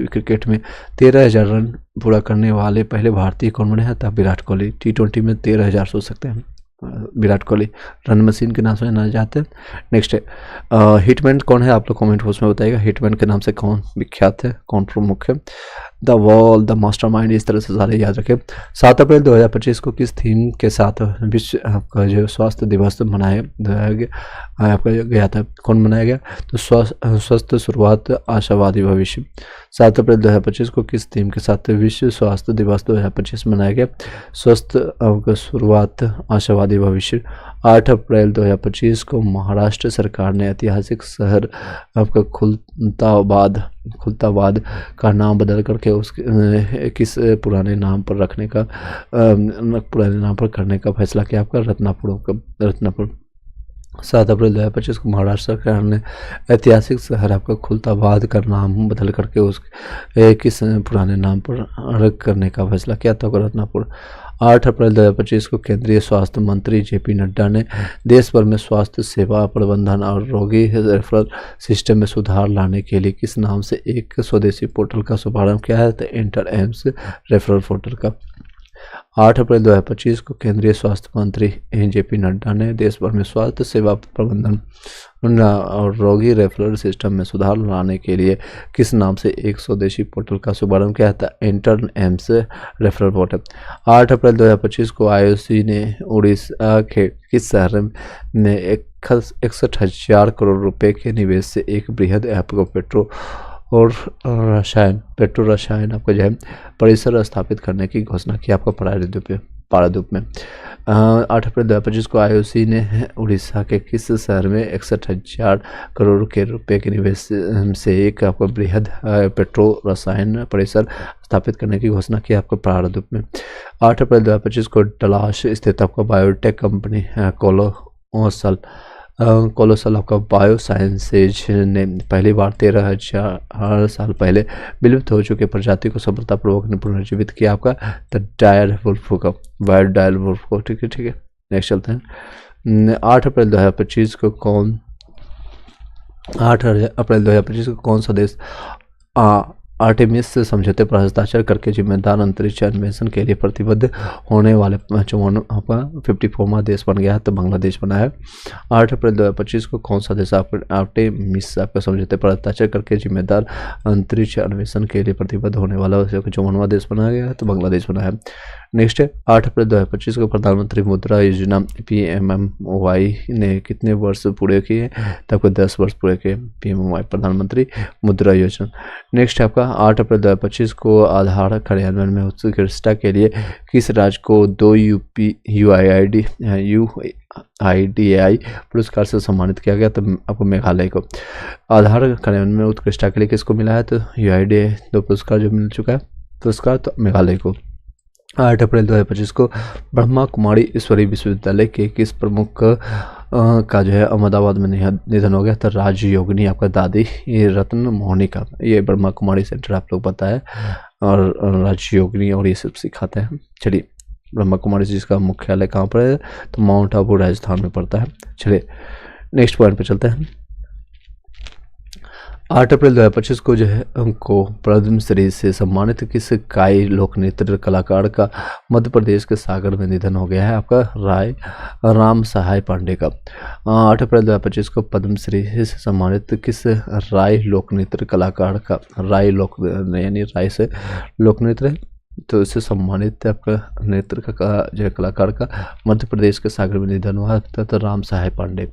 क्रिकेट में 13,000 रन पूरा करने वाले पहले भारतीय कौन बने हैं? तब विराट कोहली। T20 में 13,000 सोच सकते हैं, विराट कोहली रन मशीन के नाम से जाना जाते हैं। नेक्स्ट है हिटमैन कौन है? आप लोग कमेंट बॉक्स में बताइएगा हिटमैन के नाम से कौन विख्यात है, कौन प्रमुख है? द वॉल, द मास्टरमाइंड, इस तरह से सारे याद रखें। 7 अप्रैल 2025 को किस थीम के साथ विश्व आपका जो स्वास्थ्य दिवस मनाया आपका गया था? कौन मनाया गया? तो स्वस्थ शुरुआत आशावादी भविष्य। 7 अप्रैल 2025 को किस थीम के साथ विश्व स्वास्थ्य दिवस 2025 मनाया गया? स्वस्थ शुरुआत आशावादी आदि भविष्य। 8 अप्रैल 2025 को महाराष्ट्र सरकार ने ऐतिहासिक शहर आपका खुलताबाद का नाम बदल करके उसके किस पुराने नाम पर करने का फैसला किया आपका? रत्नापुर। 7 अप्रैल 2025 को महाराष्ट्र सरकार ने ऐतिहासिक शहर आपका खुलताबाद का नाम बदल करके उसके किस पुराने नाम पर करने का फैसला किया था? रत्नापुर। 8 अप्रैल 2025 को केंद्रीय स्वास्थ्य मंत्री जेपी नड्डा ने देश भर में स्वास्थ्य सेवा प्रबंधन और रोगी रेफरल सिस्टम में सुधार लाने के लिए किस नाम से एक स्वदेशी पोर्टल का शुभारंभ किया है? तो इंटर एम्स रेफरल पोर्टल का। 8 अप्रैल 2025 को केंद्रीय स्वास्थ्य मंत्री जेपी नड्डा ने देश भर में स्वास्थ्य सेवा प्रबंधन और रोगी रेफरल सिस्टम में सुधार लाने के लिए किस नाम से एक स्वदेशी पोर्टल का शुभारंभ किया था? Inter AIIMS referral portal. 8 अप्रैल 2025 को आईओसी ने उड़ीसा के किस शहर में 61,000 करोड़ रुपए के निवेश से एक बृहद ऐप को पेट्रो रसायन आपको जो है परिसर स्थापित करने की घोषणा की आपको पारादीप में। 8 अप्रैल 2025 को आईओसी ने उड़ीसा के किस शहर में 61,000 करोड़ के रुपए के निवेश से एक आपको बृहद पेट्रो रसायन परिसर स्थापित करने की घोषणा की आपको प्रारंभ में। 8 अप्रैल 2025 को डलास स्थित आपको बायोटेक कंपनी कोलोसल आपका बायोसाइंसेज ने पहली बार 13,000 साल पहले विलुप्त हो चुके प्रजाति को सफलतापूर्वक पुनर्जीवित किया आपका द डायर वुल्फ को, वाइल्ड डायर वुल्फ को। ठीक है। नेक्स्ट चलते हैं। 8 अप्रैल 2025 को कौन सा देश आर्टेमिस समझौते पर हस्ताक्षर करके जिम्मेदार अंतरिक्ष अन्वेषण के लिए प्रतिबद्ध होने वाले 54वां देश बन गया है? तो बांग्लादेश बना है। 8 अप्रैल 2025 को कौन सा देश आर्टेमिस आपका समझौते पर हस्ताक्षर करके जिम्मेदार अंतरिक्ष अन्वेषण के लिए प्रतिबद्ध होने वाला 54वां देश बना गया है? तो बांग्लादेश बना है। नेक्स्ट है 8 अप्रैल 2025 को प्रधानमंत्री मुद्रा योजना PMMY ने कितने वर्ष पूरे किए? तो आपको 10 वर्ष पूरे किए PMMY प्रधानमंत्री मुद्रा योजना। नेक्स्ट आपका 8 अप्रैल 2025 को आधार कार्यान्वयन में उत्कृष्टता के लिए किस राज्य को 2 UIDAI पुरस्कार से सम्मानित किया गया? तो आपको मेघालय को। आधार कार्यान्वयन में उत्कृष्टता के लिए किसको मिला है? तो UIDAI 2 पुरस्कार जो मिल चुका है पुरस्कार तो मेघालय को। 8 अप्रैल 2025 को ब्रह्मा कुमारी ईश्वरीय विश्वविद्यालय के किस प्रमुख का जो है अहमदाबाद में निधन हो गया? तो राजयोगिनी आपका दादी रत्न मोहनी का। ये ब्रह्मा कुमारी सेंटर आप लोग पता है और राजयोगिनी और ये सब सिखाते हैं। चलिए, ब्रह्मा कुमारी जिसका मुख्यालय कहाँ पर है? तो माउंट आबू राजस्थान में पड़ता है। चलिए नेक्स्ट पॉइंट पे चलते हैं। 8 अप्रैल 2025 को जो है हमको पद्मश्री से सम्मानित किस काई लोक नृत्य कलाकार का मध्य प्रदेश के सागर में निधन हो गया है? आपका राम सहाय पांडे का। 8 अप्रैल 2025 को पद्मश्री से सम्मानित किस राय लोक नृत्य कलाकार का, राय लोक यानी राय से लोक नृत्य तो इससे सम्मानित आपका नृत्य का जो है कलाकार का मध्य प्रदेश के सागर में निधन हुआ था तो राम सहाय पांडे।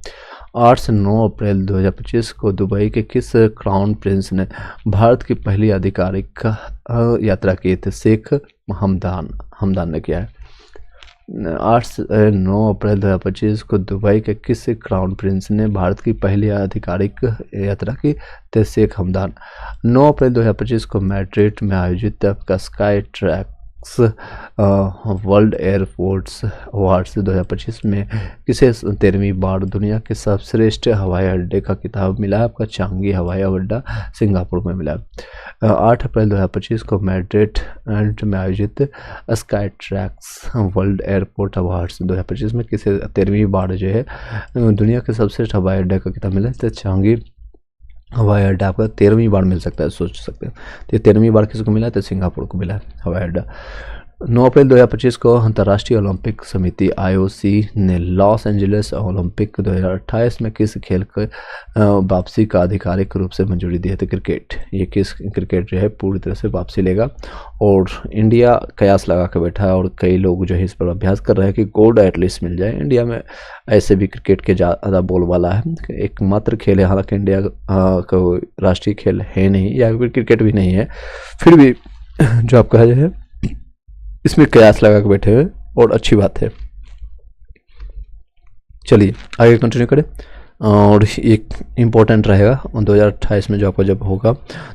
8 से 9 अप्रैल 2025 को दुबई के किस क्राउन प्रिंस ने भारत की पहली आधिकारिक यात्रा की थी? शेख हमदान ने किया है। 8 से 9 अप्रैल 2025 को दुबई के किस क्राउन प्रिंस ने भारत की पहली आधिकारिक यात्रा की? तो शेख हमदान। 9 अप्रैल 2025 को मैड्रिड में आयोजित आपका sky tracks world airports awards 2025 में किसे 13वीं बार दुनिया के सर्वश्रेष्ठ हवाई अड्डे का खिताब मिला? आपका चांगी हवाई अड्डा सिंगापुर में मिला। 8 अप्रैल 2025 को मैड्रिड में आयोजित sky tracks world airport awards 2025 में किसे 13वीं बार जो है दुनिया के सर्वश्रेष्ठ हवाई अड्डे का खिताब मिला? तो चांगी हवाई अड्डा आपका 13वीं बार मिल सकता है, सोच सकते हैं। तो 13वीं बार किसको मिला? तो सिंगापुर को मिला है हवाई अड्डा। 9 अप्रैल 2025 को अंतर्राष्ट्रीय ओलंपिक समिति IOC ने लॉस एंजलिस ओलंपिक 2028 में किस खेल के वापसी का आधिकारिक रूप से मंजूरी दी है? तो क्रिकेट। ये किस क्रिकेट जो है पूरी तरह से वापसी लेगा और इंडिया कयास लगा कर बैठा है और कई लोग जो है इस पर अभ्यास कर रहे हैं कि गोल्ड एटलीस्ट मिल जाए। इंडिया में ऐसे भी क्रिकेट के ज़्यादा बोलबाला है, एकमात्र खेल है, हालांकि इंडिया का राष्ट्रीय खेल है नहीं या फिर क्रिकेट भी नहीं है, फिर भी जो आपका जो है इसमें कयास लगा के बैठे हुए और अच्छी बात है। चलिए आगे कंटिन्यू करें। और एक इम्पोर्टेंट रहेगा 2028 में जो आपका जब होगा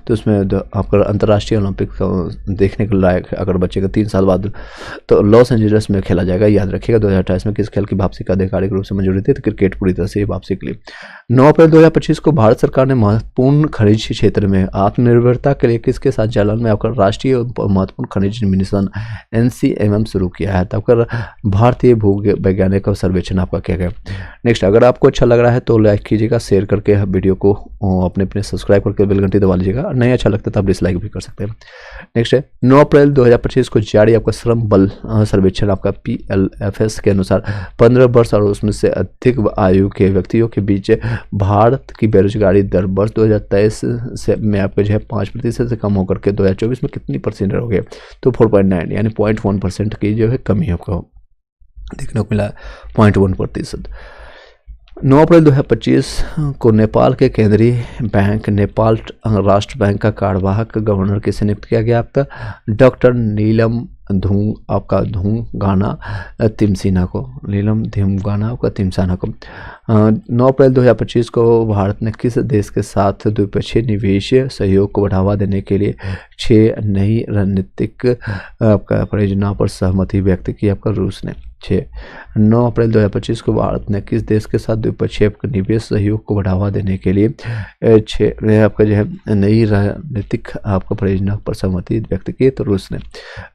तो उसमें आपका अंतर्राष्ट्रीय ओलंपिक देखने के लायक अगर बच्चे का 3 साल बाद तो लॉस एंजलिस में खेला जाएगा। याद रखिएगा 2028 में किस खेल की वापसी का आधिकारिक रूप से मंजूरी थी, तो क्रिकेट पूरी तरह से वापसी के लिए। 9 अप्रैल 2025 को भारत सरकार ने महत्वपूर्ण खनिज क्षेत्र में आत्मनिर्भरता के लिए किसके साथ जालन में आपका राष्ट्रीय महत्वपूर्ण खनिज मिशन NCMM शुरू किया है। तो आपका भारतीय भू वैज्ञानिक का सर्वेक्षण आपका किया गया। नेक्स्ट, अगर आपको अच्छा लग रहा है तो लाइक कीजिएगा, शेयर करके वीडियो को अपने सब्सक्राइब करके बेल घंटी दबा लीजिएगा। नहीं अच्छा लगता तो आप डिसलाइक भी कर सकते हैं। नेक्स्ट है 9 अप्रैल 2025 को जारी आपका श्रम बल सर्वेक्षण आपका PLFS के अनुसार 15 वर्ष और उसमें से अधिक आयु के व्यक्तियों के बीच भारत की बेरोजगारी दर वर्ष 2023 से में आपके जो है 5% से कम होकर के 2024 में कितनी परसेंट हो गए, तो 4.9 यानी 0.1% की जो है कमी आपको देखने को मिला, 0.1%। 9 अप्रैल 2025 को नेपाल के केंद्रीय बैंक नेपाल राष्ट्र बैंक का कार्यवाहक गवर्नर किसे नियुक्त किया गया, आपका डॉक्टर नीलम धूमगाना तिमसिना को, नीलम धूमगाना आपका तिमसाना को। 9 अप्रैल 2025 को भारत ने किस देश के साथ द्विपक्षीय निवेश सहयोग को बढ़ावा देने के लिए 6 नई रणनीतिक आपका परियोजनाओं पर सहमति व्यक्त की, आपका रूस ने। 9 अप्रैल 2025 को भारत ने किस देश के साथ द्विपक्षीय निवेश सहयोग को बढ़ावा देने के लिए 6 आपका जो है नई रणनीतिक आपका परियोजना पर सहमति व्यक्त की, तो रूस ने।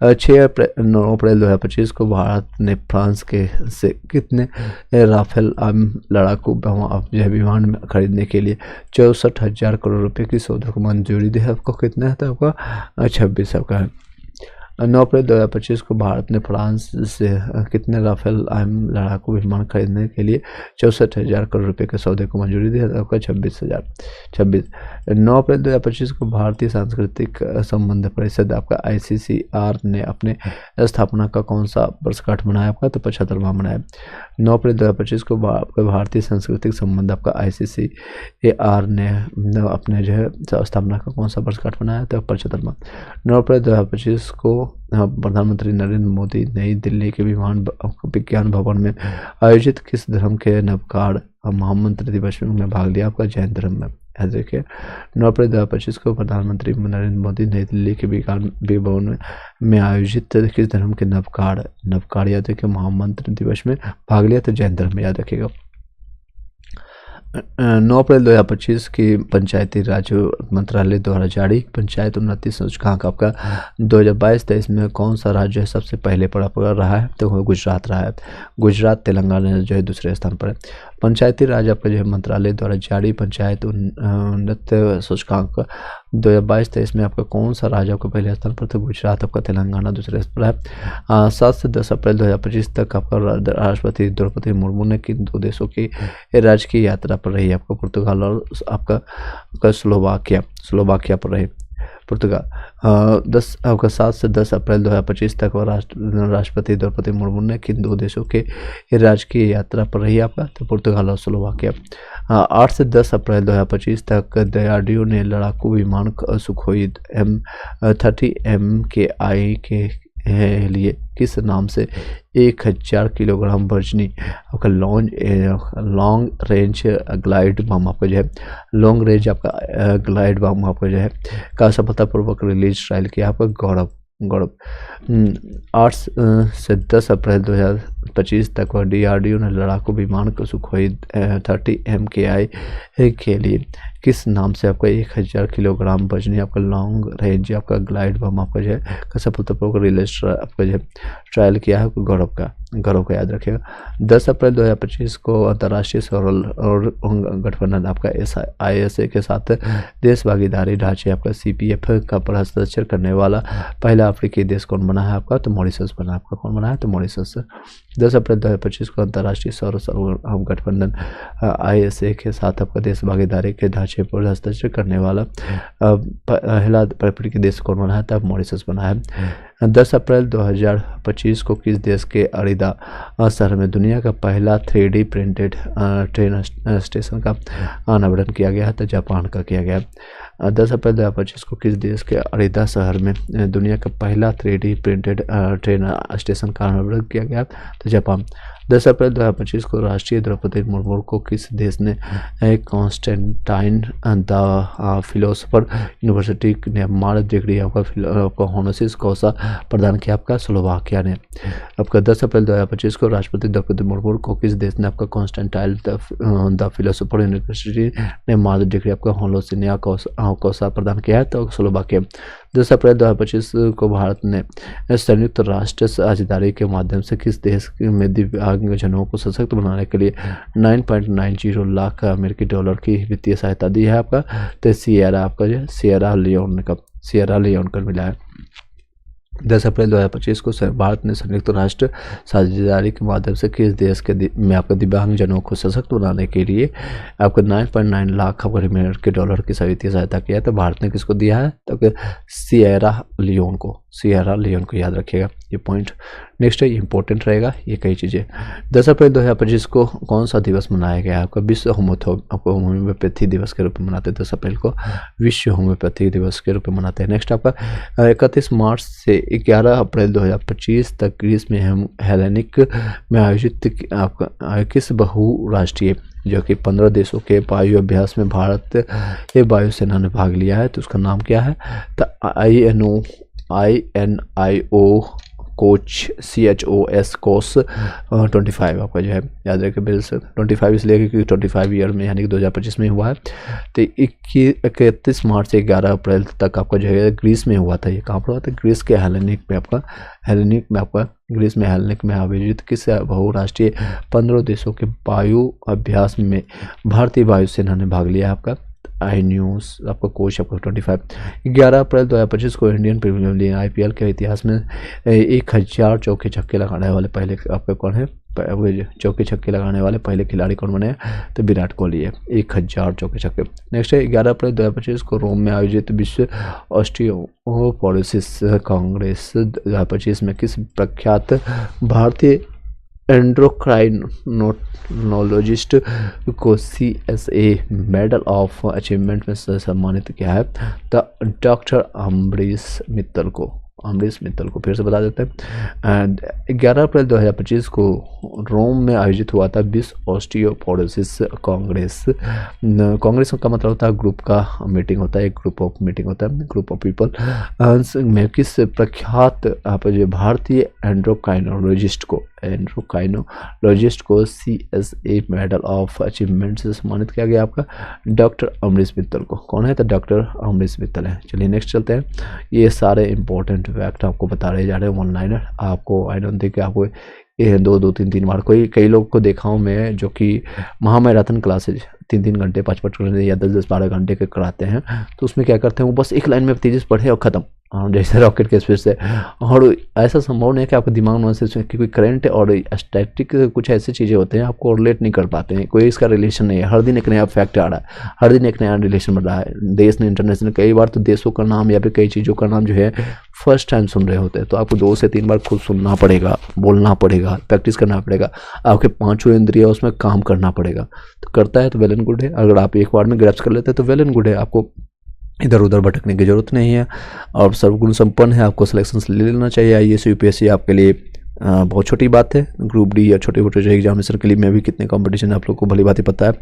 9 अप्रैल 2025 को भारत ने फ्रांस के से कितने राफेल लड़ाकू विमान खरीदने के लिए 64,000 करोड़ रुपए की सौदे को मंजूरी दी है। आपको कितना है, तो आपका 26 आपका है। 9 अप्रैल 2025 को भारत ने फ्रांस से कितने राफेल लड़ाकू विमान खरीदने के लिए 64,000 करोड़ रुपए के सौदे को मंजूरी दी है, आपका 26। 9 अप्रैल 2025 को भारतीय सांस्कृतिक संबंध परिषद आपका ICCR ने अपने स्थापना का कौन सा वर्षगांठ मनाया, आपका तो 75वां मनाया। 9 अप्रैल 2025 को भारतीय सांस्कृतिक संबंध आपका ICCAR ने अपने जो है स्थापना का कौन सा वर्षगांठ मनाया, तो 75वां। 9 अप्रैल 2025 को प्रधानमंत्री नरेंद्र मोदी नई दिल्ली के विज्ञान भवन में आयोजित किस धर्म के नवकाड़ महामंत्र दिवस में भाग लिया, आपका जैन धर्म में। देखिए 9 अप्रैल 2025 को प्रधानमंत्री नरेंद्र मोदी नई दिल्ली के विज्ञान भवन में आयोजित किस धर्म के नवकाड़ याद रखिए महामंत्र दिवस में भाग लिया, तो जैन धर्म में याद रखिएगा। 9 अप्रैल 2025 की पंचायती राज मंत्रालय द्वारा जारी पंचायत उन्नति सूचकांक आपका 2022-23 में कौन सा राज्य सबसे पहले पर रहा है, तो गुजरात रहा है। गुजरात तेलंगाना जो है दूसरे स्थान पर है। पंचायती राज आपका जो है मंत्रालय द्वारा जारी पंचायत उन्नति सूचकांक 2022-23 में आपका कौन सा राज्य आपका पहले स्थान पर, तो गुजरात आपका, तेलंगाना दूसरे स्थान पर है। 7 से 10 अप्रैल 2025 तक आपका राष्ट्रपति द्रौपदी मुर्मू ने किन 2 देशों की राजकीय यात्रा पर रही, आपका पुर्तगाल और आपका स्लोवाकिया पर रही, पुर्तगाल। 7 से 10 अप्रैल 2025 तक राष्ट्रपति द्रौपदी मुर्मू ने किन 2 देशों के राजकीय यात्रा पर रही, आपका तो पुर्तगाल और स्लोवाकिया। 8 से 10 अप्रैल 2025 तक DRDO ने लड़ाकू विमान सुखोई M30 MKI के लिए किस नाम से 1000 किलोग्राम वजनी आपका लॉन्ग रेंज ग्लाइड बम आपका जो है लॉन्ग रेंज आपका ग्लाइड बम आपका जो है का सफलतापूर्वक रिलीज ट्रायल किया, आपका गौरव। 8 से 10 अप्रैल 2025 तक DRDO ने लड़ाकू विमान को सुखोई 30 MKI के लिए किस नाम से आपका 1000 किलोग्राम वजनी आपका लॉन्ग रेंज आपका ग्लाइड बम आपका जो है का सफलतापूर्वक रिलीज आपका जो है ट्रायल किया है, गौरव का याद रखिएगा। 10 अप्रैल 2025 को अंतर्राष्ट्रीय सौर गठबंधन आपका ISA के साथ देश भागीदारी ढांचे आपका CPF का पर हस्ताक्षर करने वाला पहला अफ्रीकी देश कौन बना है, आपका तो मॉरिशस बना, आपका कौन बना है, तो मॉरिशस। 10 अप्रैल 2025 को अंतर्राष्ट्रीय सौर गठबंधन ISA के साथ आपका देश भागीदारी के ढांचे पर हस्ताक्षर करने वाला पहला अफ्रीकी देश कौन बना है, तब मॉरिशस बना है। 10 अप्रैल 2025 को किस देश के अरीदा शहर में दुनिया का पहला 3D प्रिंटेड ट्रेन स्टेशन का अनावरण किया गया है, तो जापान का किया गया। 10 अप्रैल 2025 को किस देश के अरीदा शहर में दुनिया का पहला 3D प्रिंटेड ट्रेन स्टेशन का अनावरण किया गया, तो जापान। 10 अप्रैल 2025 को राष्ट्रीय द्रौपदी मुर्मू को किस देश ने कॉन्स्टेंटाइन द फिलोसफर यूनिवर्सिटी ने मानद डिग्री आपका होनोरिस कौसा प्रदान किया? आपका स्लोवाकिया ने। आपका 10 अप्रैल 2025 को राष्ट्रपति द्रौपदी मुर्मू को किस देश ने आपका कॉन्स्टेंटाइन द फिलोसफर यूनिवर्सिटी ने मानद डिग्री आपका होनोरिस कौसा प्रदान किया है? तो स्लोवाकिया। 10 अप्रैल 2025 को भारत ने संयुक्त राष्ट्र साझेदारी के माध्यम से किस देश में दिव्यांगजनों को सशक्त बनाने के लिए 9.90 लाख अमेरिकी डॉलर की वित्तीय सहायता दी है? आपका तो सिएरा आपका जो सिएरा लियोन का मिला है। 10 अप्रैल 2025 को भारत ने संयुक्त राष्ट्र साझेदारी के माध्यम से किस देश के में आपका दिव्यांगजनों को सशक्त बनाने के लिए आपको 9.9 लाख अमेरिकी डॉलर की वित्तीय सहायता किया? तो भारत ने किसको दिया है? तो सिएरा लियोन को याद रखिएगा ये पॉइंट। नेक्स्ट है इंपॉर्टेंट रहेगा ये कई चीज़ें। 10 अप्रैल 2025 को कौन सा दिवस मनाया गया है? आपका विश्व होम्योपैथी दिवस के रूप में मनाते हैं। 10 अप्रैल को विश्व होम्योपैथी दिवस के रूप में मनाते हैं। नेक्स्ट आपका 31 मार्च से 11 अप्रैल 2025 तक ग्रीस में हेलेनिक में आयोजित आपका किस बहुराष्ट्रीय जो कि 15 देशों के वायु अभ्यास में भारत के वायुसेना ने भाग लिया है? तो उसका नाम क्या है? तो INIO कोस 25 आपका जो है याद रखें। बिल 25 इसलिए क्योंकि 25 ईयर में यानी कि 2025 में हुआ है। तो 31 मार्च से 11 अप्रैल तक आपका जो है ग्रीस में हुआ था। ये कहाँ पर हुआ था? ग्रीस के हेलेनिक में आयोजित किस बहुराष्ट्रीय 15 देशों के वायु अभ्यास में भारतीय वायुसेना ने भाग लिया? आपका आई न्यूज़ आपका कोच आपका 25। 11 अप्रैल 2025 को इंडियन प्रीमियर लीग IPL के इतिहास में 1000 चौके छक्के लगाने वाले पहले आपका कौन है? चौके छक्के लगाने वाले पहले खिलाड़ी कौन बने हैं? तो विराट कोहली है। 1000 चौके छक्के। नेक्स्ट है 11 अप्रैल 2025 को रोम में आयोजित विश्व ऑस्टियोपोरोसिस कांग्रेस 2025 में किस प्रख्यात भारतीय एंड्रोक्राइनोलॉजिस्ट को CSA मेडल ऑफ अचीवमेंट में सम्मानित किया है? तो डॉक्टर अमरीश मित्तल को फिर से बता देते हैं। 11 अप्रैल 2025 को रोम में आयोजित हुआ था विश्व ऑस्टियोपोरोसिस कांग्रेस। कांग्रेस का मतलब होता है ग्रुप का मीटिंग होता है, एक ग्रुप ऑफ मीटिंग होता है, ग्रुप ऑफ पीपल में किस प्रख्यात आप जो भारतीय एंड्रोक्राइनोलॉजिस्ट को CSA मेडल ऑफ अचीवमेंट से सम्मानित किया गया? आपका डॉक्टर अमरीश मित्तल को। कौन है? तो डॉक्टर अमरीश मित्तल है। चलिए नेक्स्ट चलते हैं। ये सारे इंपॉर्टेंट फैक्ट आपको बता रहे जा रहे हैं ऑनलाइन। आपको आई डोंट थिंक आपको ये 2-3 बार कई लोग को देखा हूँ मैं जो कि महामैराथन क्लासेज 3 घंटे 5 घंटे या 10-12 घंटे के कराते हैं। तो उसमें क्या करते हैं वो बस एक लाइन में तेजी से पढ़े और ख़त्म, जैसे रॉकेट के स्पीड से। और ऐसा संभव नहीं है कि आपके दिमाग में से कोई करंट और स्टैटिक कुछ ऐसी चीज़ें होते हैं आपको रिलेट नहीं कर पाते हैं, कोई इसका रिलेशन नहीं है। हर दिन एक नया फैक्ट आ रहा है, हर दिन एक नया रिलेशन बढ़ रहा है। देश ने इंटरनेशनल कई बार तो देशों का नाम या फिर कई चीज़ों का नाम जो है फर्स्ट टाइम सुन रहे होते हैं। तो आपको 2 से 3 बार खुद सुनना पड़ेगा, बोलना पड़ेगा, प्रैक्टिस करना पड़ेगा, आपके 5 इंद्रिय उसमें काम करना पड़ेगा। तो करता है तो वेल एंड गुड है। अगर आप एक बार में ग्रैप्स कर लेते हैं तो वेल एंड गुड है, आपको इधर उधर भटकने की जरूरत नहीं है और सर्वगुण संपन्न है। आपको सिलेक्शन ले लेना चाहिए। IAS UPSC आपके लिए बहुत छोटी बात है। ग्रुप डी या छोटे छोटे एग्जामिनेशन के लिए में भी कितने कंपटीशन आप लोग को भली बात ही पता है।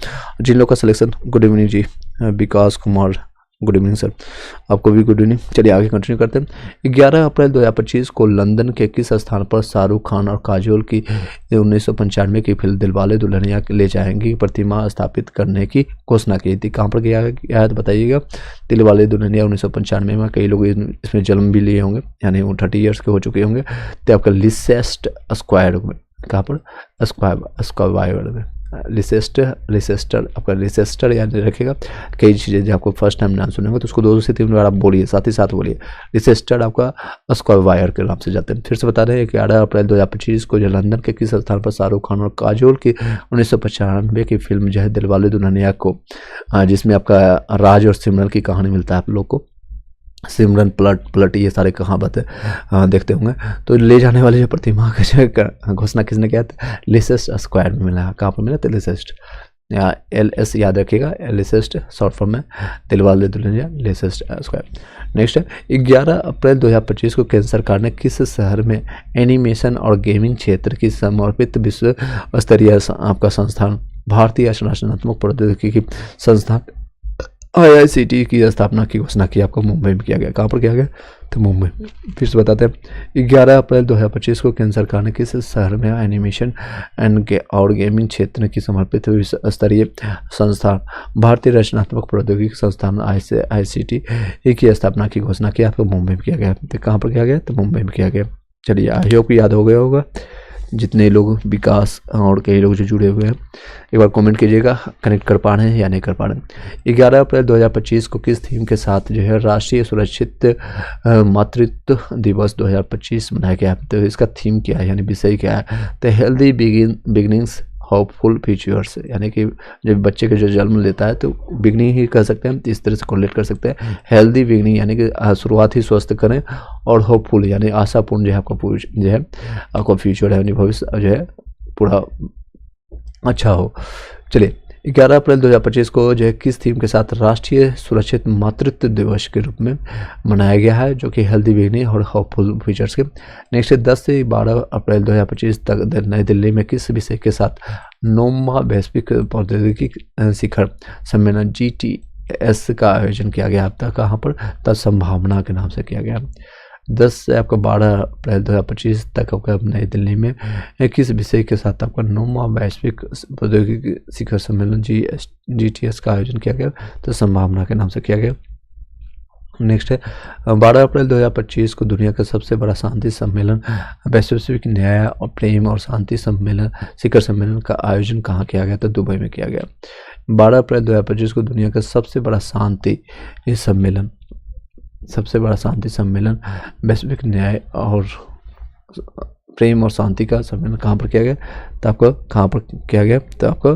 जिन लोग का सिलेक्शन, गुड इवनिंग जी विकास कुमार, गुड इवनिंग सर, आपको भी गुड इवनिंग। चलिए आगे कंटिन्यू करते हैं। 11 अप्रैल 2025 को लंदन के किस स्थान पर शाहरुख खान और काजोल की 1995 की फिल्म दिलवाले दुल्हनिया ले जाएंगी प्रतिमा स्थापित करने की घोषणा की थी? कहाँ पर किया है तो बताइएगा। दिलवाले दुल्हनिया 1995 में कई लोग इसमें जन्म भी लिए होंगे, यानी वो 30 ईयर्स के हो चुके होंगे। तो आपका लिसेस्ट स्क्वायर में, कहाँ पर? स्क्वायर में लिसेस्टर आपका लिसेस्टर याद रखेगा। कई चीज़ें जो आपको फर्स्ट टाइम नाम सुनेंगे तो उसको 2 से 3 बार आप बोलिए, साथ ही साथ बोलिए। लिसेस्टर आपका स्क्वायर के नाम से जाते हैं। फिर से बता रहे हैं कि 11 अप्रैल 2025 को जो लंदन के किस स्थान पर शाहरुख खान और काजोल की 1995 की फिल्म जो है दिलवाले दुल्हनिया को, जिसमें आपका राज और सिमरन की कहानी मिलता है आप लोग को। सिमरन पलट ये सारे कहावत देखते होंगे। तो ले जाने वाली जो प्रतिमा का घोषणा किसने किया था? लिसेस्ट स्क्वायर में मिला। कहाँ पर मिला था? लिसेस्ट। या LS याद रखिएगा, लेसेस्ट शॉर्ट फॉर्म में दिलवाले दुल्हनिया लेसेस्ट स्क्वायर। नेक्स्ट है 11 अप्रैल 2025 को केंद्र सरकार ने किस शहर में एनिमेशन और गेमिंग क्षेत्र की समर्पित विश्व स्तरीय आपका संस्थान भारतीय रचनात्मक प्रौद्योगिकी संस्थान IICT की स्थापना की घोषणा की? आपको मुंबई में किया गया। कहाँ पर किया गया? तो मुंबई में। फिर से बताते हैं 11 अप्रैल 2025 को केंद्र सरकार ने किस शहर में एनिमेशन और गेमिंग क्षेत्र की समर्पित विश्व स्तरीय संस्थान भारतीय रचनात्मक प्रौद्योगिकी संस्थान IICT की स्थापना की घोषणा की? आपको मुंबई में किया गया। तो कहाँ पर किया गया? तो मुंबई में किया गया। चलिए, आई होप याद हो गया होगा जितने लोग विकास और कई लोग जो जुड़े हुए हैं। एक बार कमेंट कीजिएगा कनेक्ट कर पा रहे हैं या नहीं कर पा रहे हैं। 11 अप्रैल 2025 को किस थीम के साथ जो है राष्ट्रीय सुरक्षित मातृत्व दिवस 2025 मनाया गया? तो इसका थीम क्या है, यानी विषय क्या है? तो हेल्दी बिगिनिंग्स होपफुल फ्यूचर्स, यानी कि जब बच्चे के जो जन्म लेता है तो बिगनिंग ही कह सकते हैं, इस तरह से कोरिलेट कर सकते हैं। हेल्दी बिगनिंग यानी कि शुरुआत ही स्वस्थ करें, और होपफुल यानी आशापूर्ण जो है आपका जो है आपका फ्यूचर है, यानी भविष्य जो है पूरा अच्छा हो। चलिए, 11 अप्रैल 2025 को जो है किस थीम के साथ राष्ट्रीय सुरक्षित मातृत्व दिवस के रूप में मनाया गया है, जो कि हेल्दी बिगनिंग और होपफुल फ्यूचर्स के। नेक्स्ट 10 से 12 अप्रैल 2025 तक नई दिल्ली में किस विषय के साथ 9वां वैश्विक प्रौद्योगिकी शिखर सम्मेलन GTS का आयोजन किया गया? अब तक कहाँ पर? तब संभावना के नाम से किया गया। 10 से आपका 12 अप्रैल 2025 तक आपका नई दिल्ली में किस विषय के साथ आपका 9वां वैश्विक प्रौद्योगिकी शिखर सम्मेलन GTS का आयोजन किया गया? तो संभावना के नाम से किया गया। नेक्स्ट है 12 अप्रैल 2025 को दुनिया का सबसे बड़ा शांति सम्मेलन वैश्विक न्याय और प्रेम और शांति सम्मेलन शिखर सम्मेलन का आयोजन कहाँ किया गया? तो दुबई में किया गया। 12 अप्रैल 2025 को दुनिया का सबसे बड़ा शांति सम्मेलन वैश्विक न्याय और प्रेम और शांति का सम्मेलन कहाँ पर किया गया? तो आपको कहाँ पर किया गया? तो आपको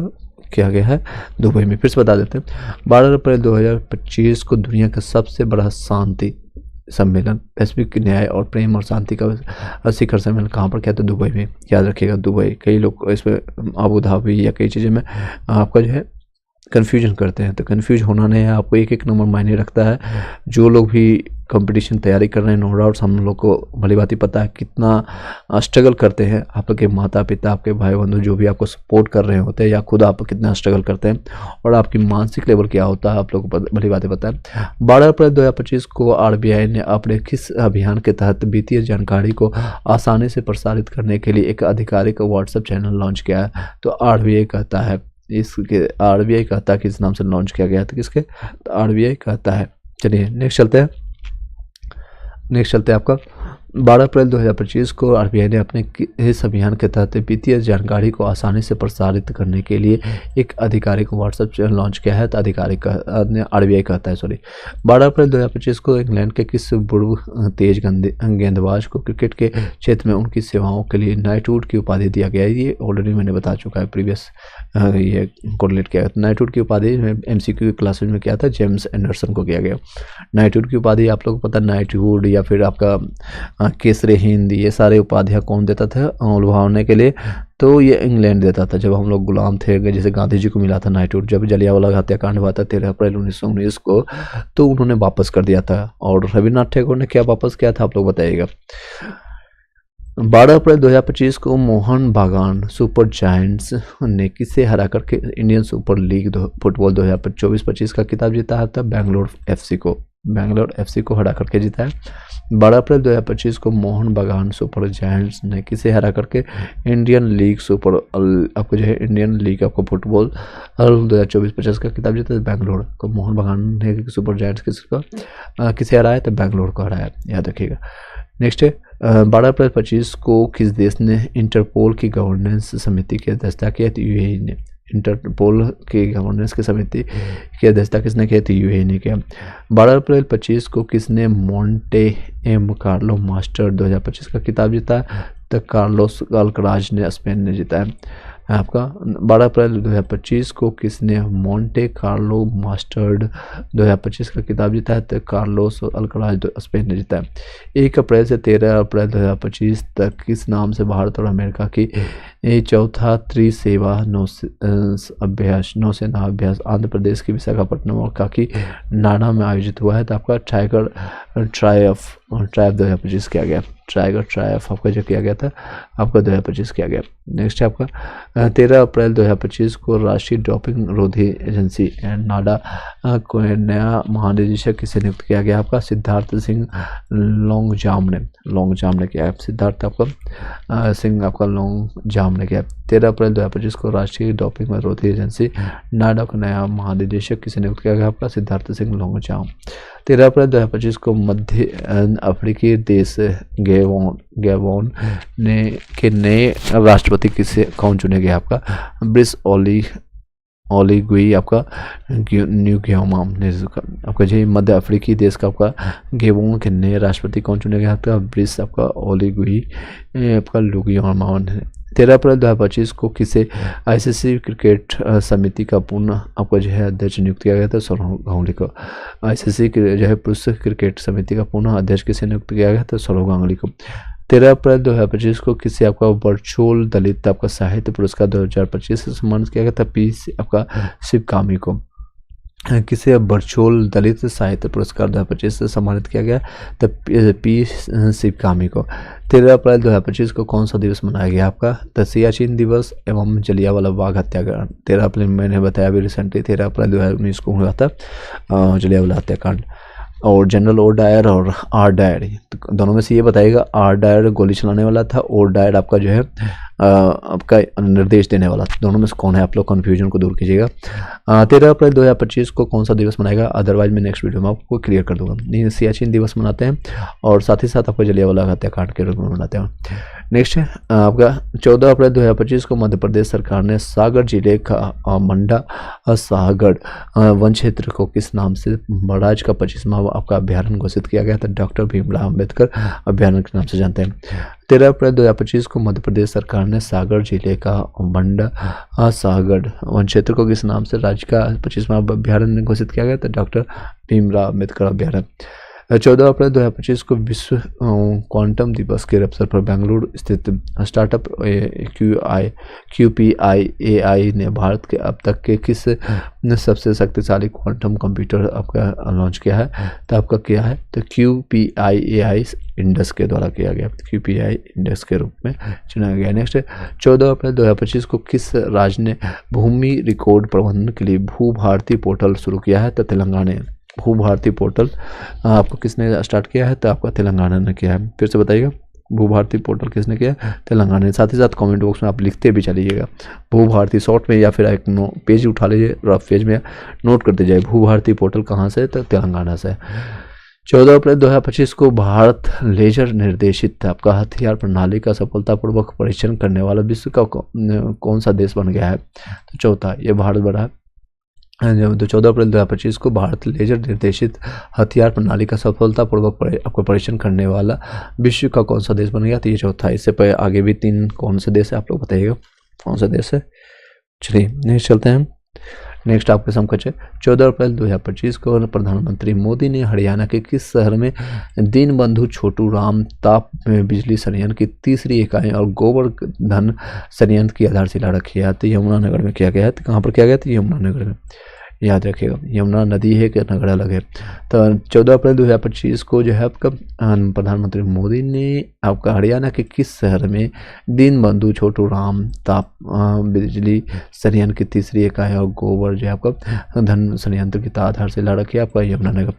किया गया है दुबई में। फिर से बता देते हैं 12 अप्रैल 2025 को दुनिया का सबसे बड़ा शांति सम्मेलन वैश्विक न्याय और प्रेम और शांति का शिखर सम्मेलन कहाँ पर किया? तो दुबई में। याद रखिएगा दुबई। कई लोग इसमें अबू धाबी या कई चीज़ें में आपका जो है कन्फ्यूजन करते हैं, तो कन्फ्यूज होना नहीं है। आपको एक नंबर मायने रखता है। जो लोग भी कंपटीशन तैयारी कर रहे हैं, नो डाउट हम लोग को भली बात ही पता है कितना स्ट्रगल करते हैं आप लोग के माता पिता, आपके भाई बंधु जो भी आपको सपोर्ट कर रहे होते हैं, या खुद आप कितना स्ट्रगल करते हैं और आपकी मानसिक लेवल क्या होता है आप लोग को भली बात ही पता है। 12 अप्रैल 2025 को RBI ने अपने किस अभियान के तहत वित्तीय जानकारी को आसानी से प्रसारित करने के लिए एक आधिकारिक व्हाट्सएप चैनल लॉन्च किया है? तो RBI कहता है इसके, RBI कहता है किस नाम से लॉन्च किया गया था? किसके? तो RBI कहता है। चलिए नेक्स्ट चलते हैं। आपका 12 अप्रैल 2025 को RBI ने अपने इस अभियान के तहत वित्तीय जानकारी को आसानी से प्रसारित करने के लिए एक आधिकारिक व्हाट्सएप चैनल लॉन्च किया है। तो आधिकारिक RBI कहता है 12 अप्रैल 2025 को इंग्लैंड के किस पूर्व तेज गेंदबाज को क्रिकेट के क्षेत्र में उनकी सेवाओं के लिए नाइटहुड की उपाधि दिया गया है? ये ऑलरेडी मैंने बता चुका है, प्रीवियस ये कोरिलेट किया गया। नाइटहुड की उपाधि MCQ क्लासेज में किया था, जेम्स एंडरसन को किया गया। नाइटहुड की उपाधि आप लोग को पता, नाइटहुड या फिर आपका केसरे हिंद, ये सारे उपाधियाँ कौन देता था लुभावने के लिए? तो ये इंग्लैंड देता था। जब हम लोग गुलाम थे, जैसे गांधी जी को मिला था नाइटहुड, जब जलियांवाला हत्याकांड हुआ था 13 अप्रैल 1919 को, तो उन्होंने वापस कर दिया था। और रविन्द्रनाथ टैगोर ने क्या वापस किया था आप लोग बताइएगा। 12 अप्रैल 2025 को मोहन बागान सुपर जायंट्स ने किसे हरा करके इंडियन सुपर लीग फुटबॉल 2024-25 का खिताब जीता था? बेंगलोर FC को हरा करके जीता है। 12 अप्रैल 2025 को मोहन बागान सुपर जायंट्स ने किसे हरा करके इंडियन लीग सुपर आपको जो है इंडियन लीग आपको फुटबॉल 2024-25 का खिताब जीता है? बेंगलोर को। मोहन बागान ने सुपर जायंट्स किसे हराया? तो बेंगलोर को हराया, याद रखिएगा। नेक्स्ट है 12 अप्रैल 25 को किस देश ने इंटरपोल की गवर्नेंस समिति की अध्यक्षता की? तो UAE ने। इंटरपोल की गवर्नेंस की समिति की अध्यक्षता किसने किया? तो UAE ने किया। 12 अप्रैल 25 को किसने मोंटे एम कार्लो मास्टर 2025 का खिताब जीता? तो कार्लोस अल्कराज ने, स्पेन ने जीता है। आपका 12 अप्रैल 2025 को किसने मोंटे कार्लो मास्टर्ड 2025 का खिताब जीता है? तो कार्लोस अल्कराज स्पेन ने जीता है। 1 अप्रैल से 13 अप्रैल 2025 तक किस नाम से भारत और अमेरिका की चौथा त्रिसेवा नौसेना अभ्यास आंध्र प्रदेश के विशाखापट्टनम और काकीनाडा में आयोजित हुआ है? तो आपका टाइगर ट्रायफ 2025 किया गया। टाइगर ट्रायफ आपका जो किया गया था आपका 2025 किया गया। नेक्स्ट है आपका 13 अप्रैल 2025 को राष्ट्रीय डोपिंग रोधी एजेंसी नाडा को नया महानिदेशक किसे नियुक्त किया गया? आपका सिद्धार्थ सिंह लोंगजाम ने किया है। सिद्धार्थ आपका सिंह आपका लोंगजाम ने किया। 13 अप्रैल 2025 को राष्ट्रीय डोपिंग रोधी एजेंसी नाडा को नया महानिदेशक किसे नियुक्त किया गया? आपका सिद्धार्थ सिंह लोंगजाम। 13 अप्रैल 2025 को मध्य अफ्रीकी देश गैबोन के नए राष्ट्रपति कौन चुने गए? आपका ब्रिस ओलीगुई आपका न्यू गियोमाम ने आपका जो मध्य अफ्रीकी देश का आपका गैबोन के नए राष्ट्रपति कौन चुने गए? आपका ब्रिस आपका ओलीगुई आपका लुगियोमाम ने। 13 अप्रैल 2025 को किसे आईसीसी क्रिकेट समिति का पुनः आपका जो है अध्यक्ष नियुक्त किया गया था? सौरव गांगुली को। आईसीसी जो है पुरुष क्रिकेट समिति का पुनः अध्यक्ष किसे नियुक्त किया गया था? सौरव गांगुली को। 13 अप्रैल 2025 को किसे आपका वर्चुअल दलित आपका साहित्य पुरस्कार 2025 से सम्मानित किया गया था? पी आपका शिवकामी को। किसे वर्चुअल दलित साहित्य पुरस्कार 2025 से सम्मानित किया गया? तो पी शिवकामी को। 13 अप्रैल 2025 को कौन सा दिवस मनाया गया? आपका तो सियाचिन दिवस एवं जलियांवाला बाग हत्याकांड। 13 अप्रैल मैंने बताया अभी रिसेंटली 13 अप्रैल 2019 को हुआ था जलियांवाला हत्याकांड। और जनरल ओ डायर और आर डायर तो दोनों में से ये बताइएगा, आर डायर गोली चलाने वाला था, ओ डायर आपका जो है आपका निर्देश देने वाला था। दोनों में से कौन है? आप लोग कन्फ्यूजन को दूर कीजिएगा। 13 अप्रैल 2025 को कौन सा दिवस मनाएगा? अदरवाइज मैं नेक्स्ट वीडियो में आपको क्लियर कर दूंगा। नहीं, सियाचिन दिवस मनाते हैं और साथ ही साथ आपको जलियांवाला हत्याकांड के रूप में मनाते हैं। नेक्स्ट है आपका 14 अप्रैल 2025 को मध्य प्रदेश सरकार ने सागर जिले का मंडा साहगढ़ वन क्षेत्र को किस नाम से महाराज का 25वां आपका अभ्यारण्य घोषित किया गया था? डॉक्टर भीमराव अंबेडकर अभ्यारण्य के नाम से जानते हैं। 13 अप्रैल 2025 को मध्य प्रदेश सरकार ने सागर जिले का मंडा साहगढ़ वन क्षेत्र को किस नाम से राज्य का 25वां अभ्यारण्य घोषित किया गया था? डॉक्टर भीमराव अंबेडकर अभ्यारण्य। 14 अप्रैल 2025 को विश्व क्वांटम दिवस के अवसर पर बेंगलुरु स्थित स्टार्टअप QPIAI ने भारत के अब तक के किस सबसे शक्तिशाली क्वांटम कंप्यूटर आपका लॉन्च किया है? तो आपका क्या है? तो QPIAI इंडस के द्वारा किया गया। QPI इंडस के रूप में चुना गया। नेक्स्ट है 14 अप्रैल 2025 को किस राज्य ने भूमि रिकॉर्ड प्रबंधन के लिए भू भारती पोर्टल शुरू किया है? तो तेलंगाना ने। भू भारती पोर्टल आपको किसने स्टार्ट किया है? तो आपका तेलंगाना ने किया है। फिर से बताइएगा, भू भारती पोर्टल किसने किया? तेलंगाना ने। साथ ही साथ कमेंट बॉक्स में आप लिखते भी चलिएगा भू भारती शॉर्ट में, या फिर एक पेज उठा लीजिए रफ पेज में नोट करते जाइए भू भारती पोर्टल कहाँ से? तो तेलंगाना से। 14 अप्रैल 2025 को भारत लेजर निर्देशित आपका हथियार प्रणाली का सफलतापूर्वक परीक्षण करने वाला विश्व का कौन सा देश बन गया है? तो चौथा ये भारत बना है। तो 14 अप्रैल 2025 को भारत लेजर निर्देशित हथियार प्रणाली का सफलतापूर्वक आपको परीक्षण करने वाला विश्व का कौन सा देश बन गया? तो ये चौथा। इससे पहले आगे भी 3 कौन से देश है आप लोग बताइएगा कौन सा देश है। चलिए नेक्स्ट चलते हैं। नेक्स्ट आपके समकक्ष है 14 अप्रैल 2025 को प्रधानमंत्री मोदी ने हरियाणा के किस शहर में दीनबंधु छोटू राम ताप में बिजली संयंत्र की तीसरी इकाई और गोवर्धन संयंत्र की आधारशिला रखी है? तो यमुनानगर में किया गया है। तो कहाँ पर किया गया? तो यमुनानगर में। याद रखिएगा, यमुना नदी है कि नगर अलग है। तो 14 अप्रैल 2025 को जो है आपका प्रधानमंत्री मोदी ने आपका हरियाणा के किस शहर में दीनबंधु छोटू राम ताप बिजली संयंत्र की तीसरी इकाई और गोबर जो है आपका धन संयंत्र की आधारशिला रखी है? आपका यमुनानगर।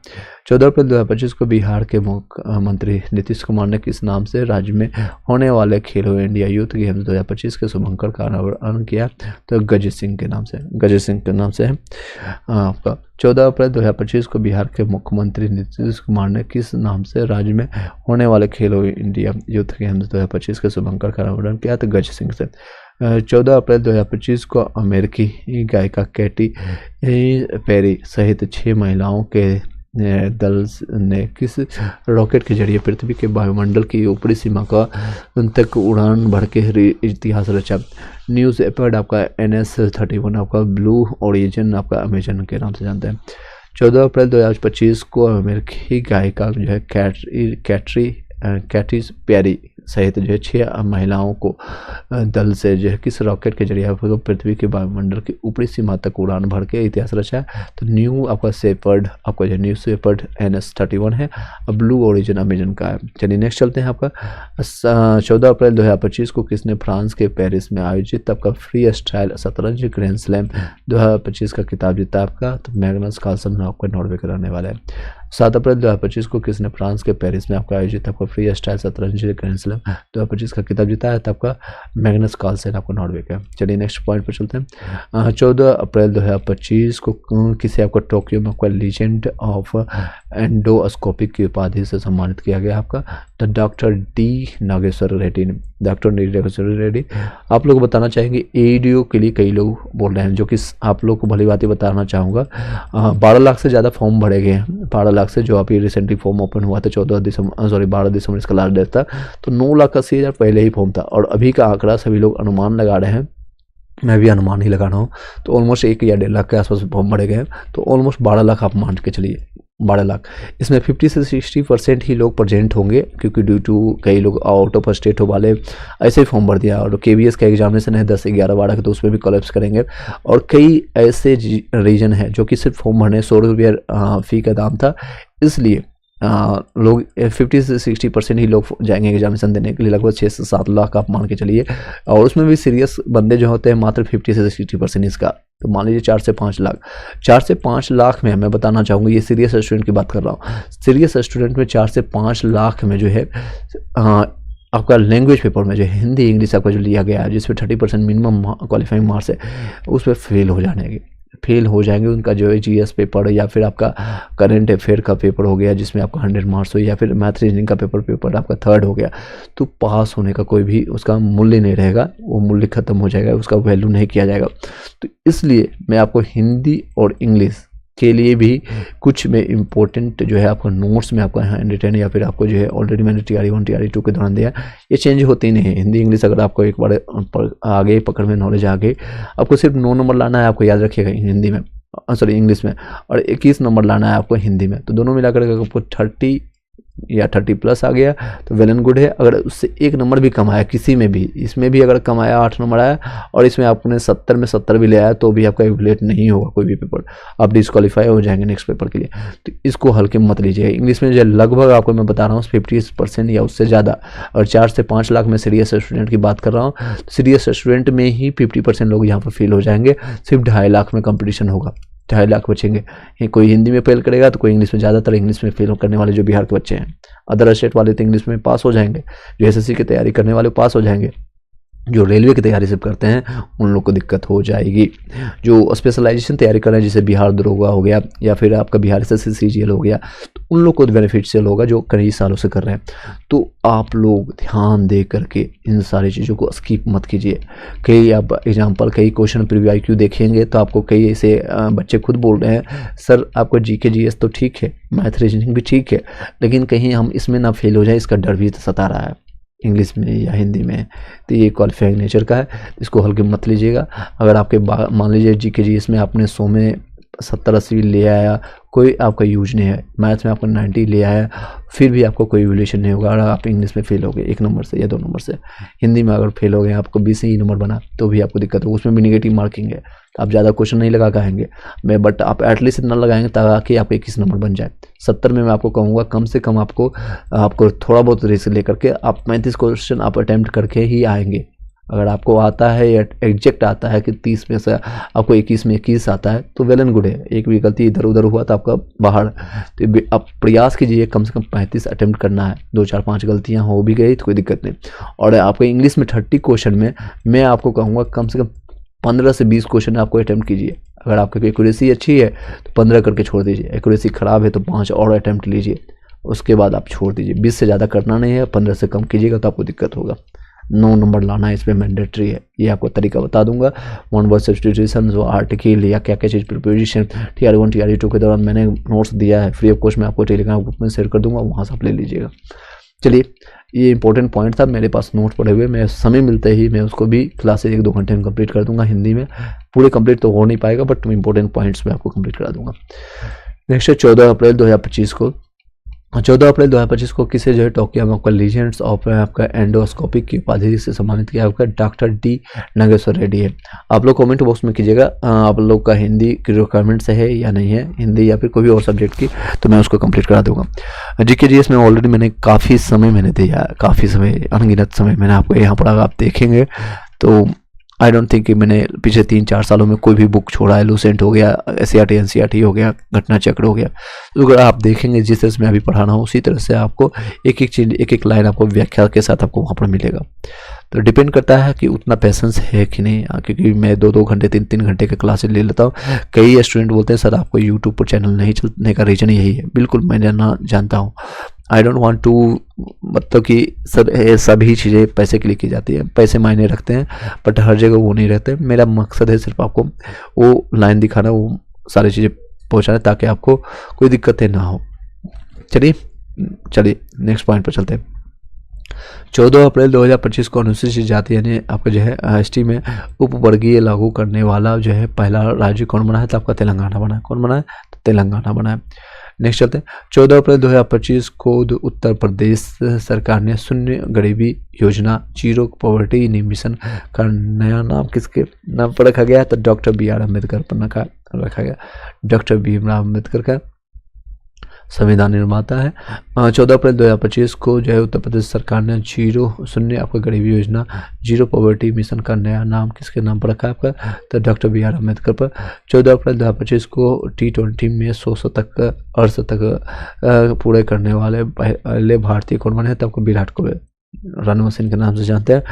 14 अप्रैल 2025 को बिहार के मुख्यमंत्री नीतीश कुमार ने किस नाम से राज्य में होने वाले खेलो इंडिया यूथ गेम्स 2025 के शुभंकर का अनावरण किया? तो गजेंद्र सिंह के नाम से। गजेंद्र सिंह के नाम से है आपका। 14 अप्रैल 2025 को बिहार के मुख्यमंत्री नीतीश कुमार ने किस नाम से राज्य में होने वाले खेलो इंडिया यूथ गेम्स 2025 के शुभंकर का अनावरण किया? तो गजेंद्र सिंह से। 14 अप्रैल 2025 को अमेरिकी गायिका कैटी पेरी सहित 6 महिलाओं के दल ने किस रॉकेट के जरिए पृथ्वी के वायुमंडल की ऊपरी सीमा का तक उड़ान भर के इतिहास रचा? न्यूज़ एपर्ड आपका NS-31 आपका ब्लू ओरिजिन आपका अमेजन के नाम से जानते हैं। 14 अप्रैल 2025 को अमेरिकी गायिका जो है कैटी पेरी सहित जो है 6 महिलाओं को दल से जो है किस रॉकेट के जरिए पृथ्वी के वायुमंडल की ऊपरी सीमा तक उड़ान भर के इतिहास रचा है? तो न्यू आपका शेपर्ड आपका जो न्यू शेपर्ड NS-31 है, ब्लू ओरिजिन अमेजन का है। चलिए नेक्स्ट चलते हैं। आपका 14 अप्रैल 2025 को किसने फ्रांस के पेरिस में आयोजित आपका फ्री स्टाइल शतरंज ग्रैंड स्लैम 2025 का खिताब जीता? आपका तो मैग्नस कार्लसन आपका नॉर्वे के रहने वाला है। 7 अप्रैल 2025 को किसने फ्रांस के पेरिस में आपका आयोजित आपका फ्री स्टाइल शतरंज ग्रैंड स्लैम 2025 का खिताब जीता है? तो आपका मैग्नस कार्लसन आपका नॉर्वे का। चलिए नेक्स्ट पॉइंट पर चलते हैं। 14 अप्रैल 2025 को किसे आपका टोक्यो में आपका लीजेंड ऑफ एंडोस्कोपिक की उपाधि से सम्मानित किया गया? आपका तो डॉक्टर डी नागेश्वर रेड्डी ने। डॉक्टर डी नागेश्वर रेड्डी आप लोग बताना चाहेंगे एडीओ के लिए कई लोग बोल रहे हैं, जो कि आप लोग को भली बात ही बताना चाहूँगा। 12 लाख से ज़्यादा फॉर्म भरे गए हैं, 12 लाख से, जो अभी रिसेंटली फॉर्म ओपन हुआ था 12 दिसंबर इसका लास्ट डेट था। तो 9,80,000 पहले ही फॉर्म था, और अभी का आंकड़ा सभी लोग अनुमान लगा रहे हैं, मैं भी अनुमान ही लगा रहा हूँ, तो ऑलमोस्ट 1 या 1.5 लाख के आसपास फॉर्म भरे गए हैं। तो ऑलमोस्ट 12 लाख आप मान के चलिए, 12 लाख। इसमें 50 से 60% ही लोग प्रेजेंट होंगे, क्योंकि ड्यू टू कई लोग आउट ऑफ स्टेट वाले ऐसे ही फॉर्म भर दिया, और KVS का एग्जामिनेशन है 10 से 11 12 के, तो उसमें भी कोलैप्स करेंगे। और कई ऐसे रीजन है जो कि सिर्फ फॉर्म भरने 100 रुपये फी का दाम था, इसलिए लोग 50 से 60% ही लोग जाएंगे एग्जामिनेशन देने के लिए, लगभग 6 से 7 लाख आप मान के चलिए। और उसमें भी सीरियस बंदे जो होते हैं मात्र 50 से 60% इसका, तो मान लीजिए 4 से 5 लाख। 4 से 5 लाख में मैं बताना चाहूँगा, ये सीरियस स्टूडेंट की बात कर रहा हूँ, सीरियस स्टूडेंट में 4 से 5 लाख में जो है आपका लैंग्वेज पेपर में जो हिंदी इंग्लिश आपका जो लिया गया है, जिसमें 30% मिनिमम क्वालिफाइंग मार्क्स है, उस पर फेल हो जाएंगे। उनका जो है GS पेपर या फिर आपका करंट अफेयर का पेपर हो गया जिसमें आपका 100 मार्क्स हो, या फिर मैथ रीजनिंग का पेपर आपका 3rd हो गया, तो पास होने का कोई भी उसका मूल्य नहीं रहेगा, वो मूल्य खत्म हो जाएगा, उसका वैल्यू नहीं किया जाएगा। तो इसलिए मैं आपको हिंदी और इंग्लिश के लिए भी कुछ में इम्पोर्टेंट जो है आपको नोट्स में आपका हैंड रिटन, या फिर आपको जो है ऑलरेडी मैंने TRE 1 TRE 2 के दौरान दिया, ये चेंज होते ही नहीं है। हिंदी इंग्लिश अगर आपको एक बार आगे पकड़ में नॉलेज आ गई, आपको सिर्फ 9 नंबर लाना है, आपको याद रखिएगा हिंदी में, सॉरी इंग्लिश में, और 21 नंबर लाना है आपको हिंदी में, तो दोनों मिलाकर आपको 30 या 30+ आ गया तो वेल एंड गुड है। अगर उससे 1 नंबर भी कम आया किसी में भी, इसमें भी अगर कम आया 8 नंबर आया और इसमें आपने 70 में 70 भी ले आया, तो भी आपका एवलेट नहीं होगा कोई भी पेपर, आप डिस्क्वालीफाई हो जाएंगे नेक्स्ट पेपर के लिए। तो इसको हल्के मत लीजिए। इंग्लिश में जो लगभग आपको मैं बता रहा हूँ 50% या उससे ज़्यादा, और 4 से 5 लाख में सीरियस स्टूडेंट की बात कर रहा हूँ, सीरियस स्टूडेंट में ही 50% लोग यहाँ पर फेल हो जाएंगे। सिर्फ 2.5 लाख में कंपटीशन होगा, 2.5 लाख बचेंगे। कोई हिंदी में फेल करेगा तो कोई इंग्लिश में, ज़्यादातर इंग्लिश में फेल करने वाले जो बिहार के बच्चे हैं, अदर स्टेट वाले तो इंग्लिश में पास हो जाएंगे, जो SSC की तैयारी करने वाले पास हो जाएंगे, जो रेलवे की तैयारी सिर्फ करते हैं उन लोग को दिक्कत हो जाएगी। जो स्पेशलाइजेशन तैयारी कर रहे हैं, जैसे बिहार दरोगा हो गया या फिर आपका बिहार SSC CGL हो गया, तो उन लोग को बेनिफिशियल होगा जो कई सालों से कर रहे हैं। तो आप लोग ध्यान दे करके इन सारी चीज़ों को स्किप मत कीजिए। कई आप एग्जाम्पल, कई क्वेश्चन प्रीव्यू IQ देखेंगे तो आपको कई ऐसे बच्चे खुद बोल रहे हैं सर आपको GK GS तो ठीक है, मैथ रीजनिंग भी ठीक है, लेकिन कहीं हम इसमें ना फेल हो जाए, इसका डर भी सता रहा है इंग्लिश में या हिंदी में। तो ये क्वालिफाइंग नेचर का है, इसको हल्के मत लीजिएगा। अगर आपके मान लीजिए GK GS में आपने 100 में 70-80 ले आया, कोई आपका यूज नहीं है, मैथ्स में आपको 90 ले आया, फिर भी आपको कोई वैल्यूएशन नहीं होगा। अगर आप इंग्लिश में फेल हो गए 1 नंबर से या 2 नंबर से, हिंदी में अगर फेल हो गए आपको 20 ही नंबर बना, तो भी आपको दिक्कत होगी, उसमें भी निगेटिव मार्किंग है, आप ज़्यादा क्वेश्चन नहीं लगा पाएंगे मैं, बट आप एटलीस्ट इतना लगाएंगे ताकि आप 21 नंबर बन जाए। 70 में मैं आपको कहूँगा कम से कम आपको थोड़ा बहुत रिस्क लेकर के आप 35 क्वेश्चन आप अटैम्प्ट करके ही आएंगे। अगर आपको आता है या एग्जैक्ट आता है कि 30 में से आपको 21 में 21 आता है तो वेल एंड गुड है। एक भी गलती इधर उधर हुआ तो आपका बाहर, तो आप प्रयास कीजिए कम से कम 35 अटैम्प्ट करना है। 2 4 5 गलतियां हो भी गई तो कोई दिक्कत नहीं। और आपको इंग्लिश में 30 क्वेश्चन में मैं आपको कहूँगा कम से कम 15 से 20 क्वेश्चन आपको अटैम्प्ट कीजिए। अगर आपकी एक्यूरेसी अच्छी है तो 15 करके छोड़ दीजिए, एक्यूरेसी ख़राब है तो 5 और अटैम्प्ट लीजिए, उसके बाद आप छोड़ दीजिए। 20 से ज़्यादा करना नहीं है, 15 से कम कीजिएगा तो आपको दिक्कत होगा। 9 नंबर लाना है, इस पर मैंडेटरी है। ये आपको तरीका बता दूंगा। वन वर्ड सब्स्टिट्यूशन, जो आर्टिकल या क्या क्या चीज़ प्रिपोजिशन, TR1 TR2 के दौरान मैंने नोट्स दिया है फ्री ऑफ कॉस्ट, मैं आपको टेलीग्राम ग्रुप में शेयर कर दूंगा, वहाँ से आप ले लीजिएगा। चलिए, ये इंपॉर्टेंट पॉइंट था, मेरे पास नोट पड़े हुए, मैं समय मिलते ही मैं उसको भी क्लासेज 1-2 घंटे में कंप्लीट कर दूंगा हिंदी में। पूरे कंप्लीट तो हो नहीं पाएगा, बट इंपॉर्टेंट पॉइंट्स में आपको कंप्लीट करा दूंगा। नेक्स्ट है 14 अप्रैल 2025 को। 14 अप्रैल 2025 को किसे जो है टोक्यो में आपका लीजेंड्स ऑफ आपका एंडोस्कोपिक की उपाधि से सम्मानित किया आपका डॉक्टर डी नागेश्वर रेड्डी है। आप लोग कमेंट बॉक्स में कीजिएगा आप लोग का हिंदी की रिक्वायरमेंट्स है या नहीं है, हिंदी या फिर कोई भी और सब्जेक्ट की, तो मैं उसको कंप्लीट करा दूंगा। जीके जीएस में ऑलरेडी मैंने काफ़ी समय मैंने दिया, काफ़ी समय, अनगिनत समय मैंने आपको यहाँ पढ़ा, आप देखेंगे तो आई डोंट थिंक कि मैंने पिछले 3-4 सालों में कोई भी बुक छोड़ा है। लूसेंट हो गया, SCRT NCRT हो गया, घटना चक्र हो गया, तो अगर आप देखेंगे जिस तरह से मैं अभी पढ़ा रहा हूँ उसी तरह से आपको एक एक चीज, एक एक लाइन आपको व्याख्या के साथ आपको वहाँ पर मिलेगा। तो डिपेंड करता है कि उतना पेशेंस है कि नहीं, क्योंकि मैं 2-2 घंटे 3-3 घंटे के क्लासेस ले लेता हूँ। कई स्टूडेंट बोलते हैं सर आपको यूट्यूब पर चैनल नहीं चलने का रीज़न यही है। बिल्कुल मैं जानता हूँ, आई डोंट वांट टू, मतलब कि सभी चीज़ें पैसे के लिए की जाती है, पैसे मायने रखते हैं, बट हर जगह वो नहीं रहते। मेरा मकसद है सिर्फ आपको वो लाइन दिखाना, वो सारी चीज़ें पहुँचाना, ताकि आपको कोई दिक्कतें ना हो। चलिए नेक्स्ट पॉइंट पर चलते हैं। 14 अप्रैल 2025 को अनुसूचित जाति यानी आपका जो है ST में उपवर्गीय लागू करने वाला जो है पहला राज्य कौन बना है, तो आपका तेलंगाना बना है। कौन बना है, तो तेलंगाना बना है। नेक्स्ट चलते हैं। 14 अप्रैल 2025 को उत्तर प्रदेश सरकार ने शून्य गरीबी योजना, जीरो पॉवर्टी मिशन का नया नाम किसके नाम पर रखा गया, तो डॉक्टर BR अम्बेडकर पर रखा गया। डॉक्टर BR अम्बेडकर का संविधान निर्माता है। 14 अप्रैल 2025 को जो है उत्तर प्रदेश सरकार ने शून्य आपका गरीबी योजना, जीरो पॉवर्टी मिशन का नया नाम किसके नाम पर रखा है आपका, तो डॉक्टर BR अम्बेडकर पर। 14 अप्रैल 2025 को T20 में 100 शतक अर्धशतक पूरे करने वाले पहले भारतीय कौन बने, तो आपको विराट कोहली, रन मशीन के नाम से जानते हैं,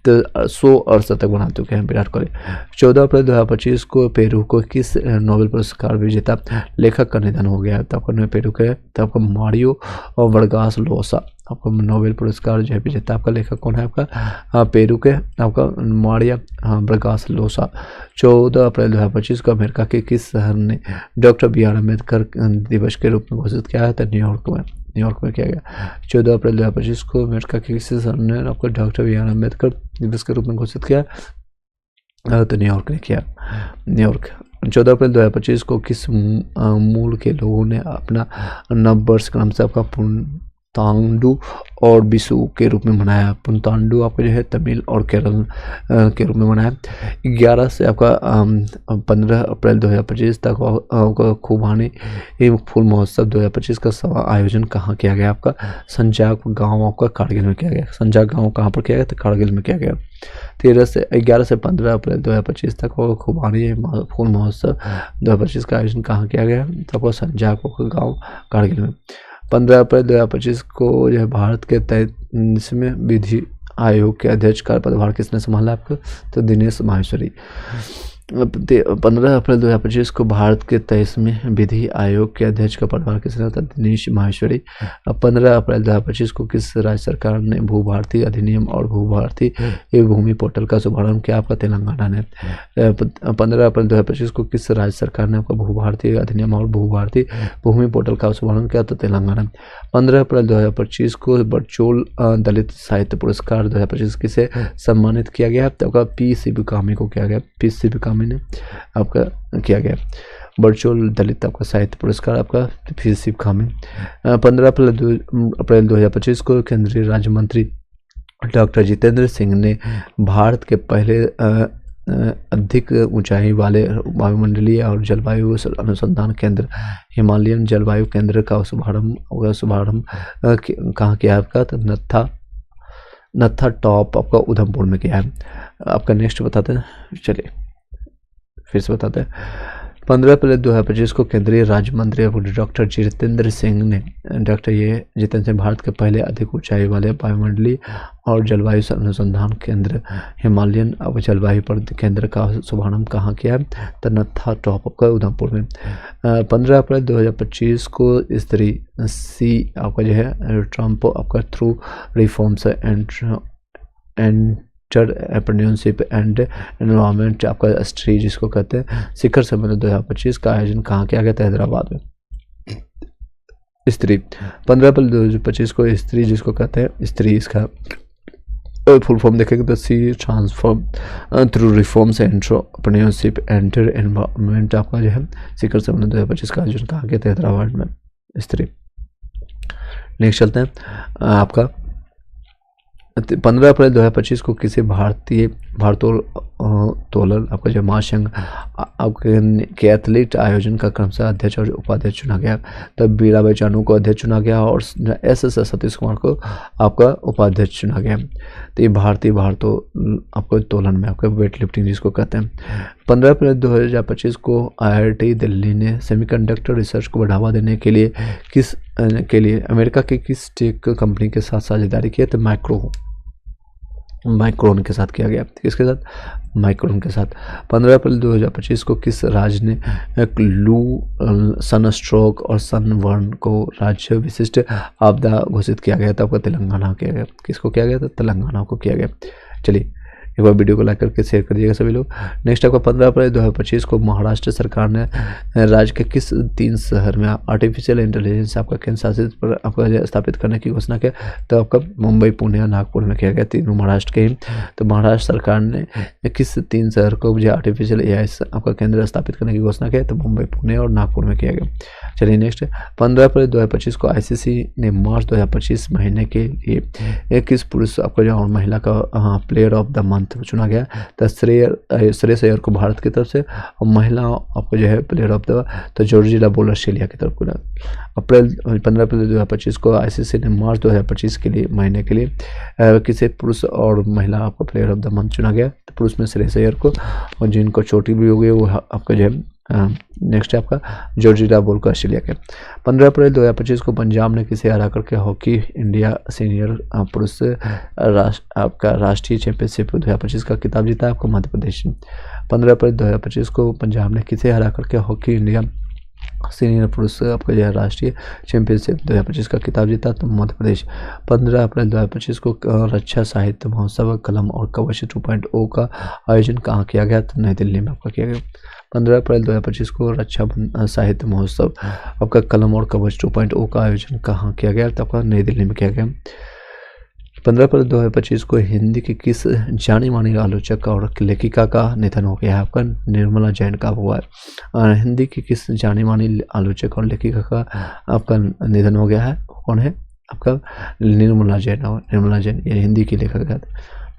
तो 100 अर्धशतक बना चुके हैं विराट कोहली। 14 अप्रैल 2025 को पेरू को किस नोबेल पुरस्कार विजेता लेखक का निधन हो गया, तो आपका पेरू के, तो आपका मारियो और वर्गास लोसा, आपको नोबेल पुरस्कार जो है विजेता आपका लेखक कौन है, आपका पेरू के आपका मारिया वर्गास लोसा। 14 अप्रैल 2025 को अमेरिका के किस शहर ने डॉक्टर BR अम्बेडकर दिवस के रूप में घोषित किया है, तो न्यूयॉर्क में किया गया। 14 अप्रैल 2025 को अमेरिका के किस शहर ने आपको डॉक्टर BR अम्बेडकर दिवस के रूप में घोषित किया, तो न्यूयॉर्क ने किया, न्यूयॉर्क। 14 अप्रैल 2025 को किस मूल के लोगों ने अपना नववर्ष क्रम से आपका पुंतांडु और विशु के रूप में मनाया। पुंतांडु आपका जो है तमिल और केरल के रूप में मनाया। 11 से आपका 15 अप्रैल 2025 तक आपका खुबानी फूल महोत्सव 2025 का आयोजन कहाँ किया गया, आपका संजाग गांव आपका कारगिल में किया गया। संजाग गांव कहाँ पर किया गया, तो कारगिल में किया गया। 11 से 15 अप्रैल 2025 तक खुबानी फूल महोत्सव 2025 का आयोजन कहाँ किया गया, तो आपको संजाग गांव कारगिल में। 15 अप्रैल 2025 को जो है भारत के 23वें विधि आयोग के अध्यक्ष का पदभार किसने संभाला आपको, तो दिनेश माहेश्वरी। 15 अप्रैल 2025 को भारत के 23वें विधि आयोग के अध्यक्ष का पदभार किसने होता, दिनेश माहेश्वरी। 15 अप्रैल 2025 को किस राज्य सरकार ने भू भारती अधिनियम और भू भारती भूमि पोर्टल का शुभारंभ किया, आपका तेलंगाना ने। 15 अप्रैल 2025 को किस राज्य सरकार ने आपका भू भारती अधिनियम और भू भारती भूमि पोर्टल का शुभारंभ किया, तो तेलंगाना। 15 अप्रैल 2025 को बड़चोल दलित साहित्य पुरस्कार 2025 किसे सम्मानित किया गया, तो आपका PC कामी को किया गया, PC कामी ने आपका किया गया। बड़चोल दलित आपका साहित्य पुरस्कार आपका PC कामी। 15 अप्रैल 2025 को केंद्रीय राज्य मंत्री डॉक्टर जितेंद्र सिंह ने भारत के पहले अधिक ऊंचाई वाले वायुमंडलीय और जलवायु अनुसंधान केंद्र हिमालयन जलवायु केंद्र का शुभारंभ कहाँ किया आपका, तो नत्था टॉप आपका उधमपुर में किया है। आपका नेक्स्ट बताते हैं, चलिए फिर से बताते हैं। 15 अप्रैल 2025 को केंद्रीय राज्य मंत्री डॉक्टर जितेंद्र सिंह ने जितेंद्र सिंह भारत के पहले अधिक ऊंचाई वाले वायुमंडलीय और जलवायु अनुसंधान केंद्र हिमालयन जलवायु केंद्र का शुभारंभ कहाँ किया है, तो नत्था टॉप का उधमपुर में। 15 अप्रैल 2025 को स्त्री सी आपका जो है ट्रम्प आपका through reforms and entrepreneurship and environment आपका स्ट्री जिसको कहते हैं शिखर सम्मेलन 2025 का आयोजन कहाँ किया गया था? हैदराबाद में। स्त्री 15 अप्रैल 2025 को स्त्री जिसको कहते हैं स्त्री, इसका फुल फॉर्म देखेंगे तो C transform through reforms entrepreneurship enter environment आपका जो है शिखर सम्मेलन 2025 का आयोजन कहाँ किया था? हैदराबाद में। स्त्री। नेक्स्ट चलते हैं आपका 15 अप्रैल 2025 को किसी भारोत्तोलन आपका जो महासंघ आपके के एथलीट आयोजन का क्रमशः अध्यक्ष और उपाध्यक्ष चुना गया। तब मीराबाई चानू को अध्यक्ष चुना गया और SS सतीश कुमार को आपका उपाध्यक्ष चुना गया। तो ये भारतीय आपको तोलन में आपका वेट लिफ्टिंग जिसको कहते हैं। 15 अप्रैल 2025 को IIT दिल्ली ने सेमीकंडक्टर रिसर्च को बढ़ावा देने के लिए अमेरिका के किस टेक कंपनी के साथ साझेदारी की? तो माइक्रोन के साथ किया गया। किसके साथ? माइक्रोन के साथ। 15 अप्रैल 2025 को किस राज्य ने सनस्ट्रोक और सनबर्न को राज्य विशिष्ट आपदा घोषित किया गया था? आपका तेलंगाना किया गया। किसको किया गया था? तेलंगाना को किया गया। चलिए एक बार वीडियो को लाइक करके शेयर कर दीजिएगा सभी लोग। नेक्स्ट आपका 15 अप्रैल 2025 को महाराष्ट्र सरकार ने राज्य के किस 3 शहर में आर्टिफिशियल इंटेलिजेंस आपका केंद्र शासित पर आपका स्थापित करने की घोषणा किया? तो आपका मुंबई, पुणे और नागपुर में किया गया। तीनों महाराष्ट्र के ही। तो महाराष्ट्र सरकार ने किस 3 शहर को जो आर्टिफिशियल AI आपका केंद्र स्थापित करने की घोषणा किया? तो मुंबई, पुणे और नागपुर में किया गया। चलिए नेक्स्ट 15 अप्रैल 2025 को ICC ने मार्च 2025 महीने के लिए किस पुरुष आपका जो और महिला का प्लेयर ऑफ द मंथ चुना गया? तो श्रेयस अय्यर को भारत की तरफ से और महिला आपको जो है प्लेयर ऑफ द तो जॉर्जिया बोल ऑस्ट्रेलिया की तरफ को। 15 अप्रैल 2025 को ICC ने मार्च 2025 के लिए महीने के लिए किसी पुरुष और महिला आपको प्लेयर ऑफ द मंथ चुना गया। तो पुरुष में श्रेयस अय्यर को और जिनको चोटी भी हो गई वो आपका जो है नेक्स्ट है आपका जॉर्जिया बोल को ऑस्ट्रेलिया के। 15 अप्रैल 2025 को पंजाब ने किसे हरा करके हॉकी इंडिया सीनियर पुरुष आपका राष्ट्रीय चैंपियनशिप 2025 का खिताब जीता? आपको मध्य प्रदेश। 15 अप्रैल 2025 को पंजाब ने किसे हरा करके हॉकी इंडिया सीनियर पुरुष आपका जो है राष्ट्रीय चैंपियनशिप 2025 का खिताब जीता? तो मध्य प्रदेश। 15 अप्रैल 2025 को रक्षा साहित्य महोत्सव कलम और कवच 2.0 का आयोजन कहाँ किया गया? तो नई दिल्ली में आपका किया गया। 15 अप्रैल 2025 को रक्षा साहित्य महोत्सव आपका कलम और कवच 2.0 का आयोजन कहाँ किया गया? तो आपका नई दिल्ली में किया गया। 15 अप्रैल 2025 को हिंदी की किस जानी मानी आलोचक और लेखिका का निधन हो गया है? आपका निर्मला जैन का हुआ है। हिंदी की किस जानी मानी आलोचक और लेखिका का आपका निधन हो गया है? कौन है? आपका निर्मला जैन। निर्मला जैन ये हिंदी की लेखक है।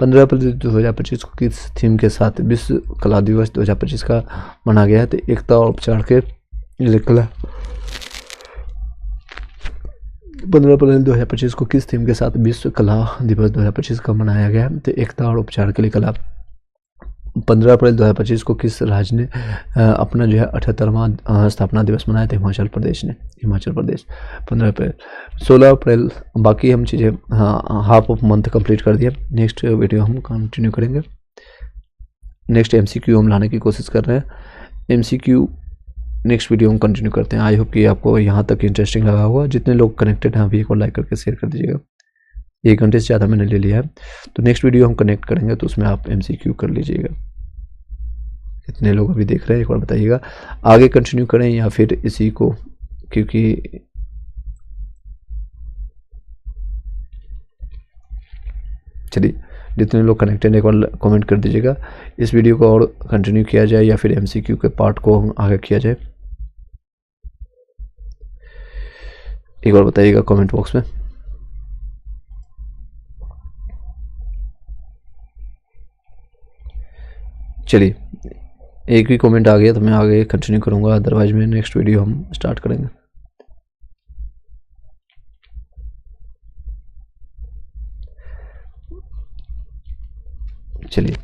15 अप्रैल 2025 को किस थीम के साथ विश्व कला दिवस 2025 का मनाया गया है? तो एकता और उपचार के लिए कला। 15 अप्रैल 2025 को किस थीम के साथ विश्व कला दिवस 2025 का मनाया गया? तो एकता और उपचार के लिए कला। 15 अप्रैल 2025 को किस राज्य ने अपना जो है 78वां स्थापना दिवस मनाया था? हिमाचल प्रदेश ने। हिमाचल प्रदेश 15 अप्रैल। 16 अप्रैल बाकी हम चीज़ें हाफ ऑफ मंथ कंप्लीट कर दिया। नेक्स्ट वीडियो हम कंटिन्यू करेंगे। नेक्स्ट MCQ हम लाने की कोशिश कर रहे हैं। MCQ नेक्स्ट वीडियो हम कंटिन्यू करते हैं। आई होप कि आपको यहाँ तक इंटरेस्टिंग लगा होगा। जितने लोग कनेक्टेड हैं अभी एक और लाइक करके शेयर कर दीजिएगा। 1 घंटे से ज़्यादा मैंने ले लिया है। तो नेक्स्ट वीडियो हम कनेक्ट करेंगे तो उसमें आप MCQ कर लीजिएगा। इतने लोग अभी देख रहे हैं, एक बार बताइएगा आगे कंटिन्यू करें या फिर इसी को, क्योंकि चलिए जितने लोग कनेक्टेड एक बार कमेंट कर दीजिएगा इस वीडियो को और कंटिन्यू किया जाए या फिर MCQ के पार्ट को आगे किया जाए। एक बार बताइएगा कमेंट बॉक्स में। चलिए एक भी कमेंट आ गया तो मैं आगे कंटिन्यू करूंगा, अदरवाइज में नेक्स्ट वीडियो हम स्टार्ट करेंगे। चलिए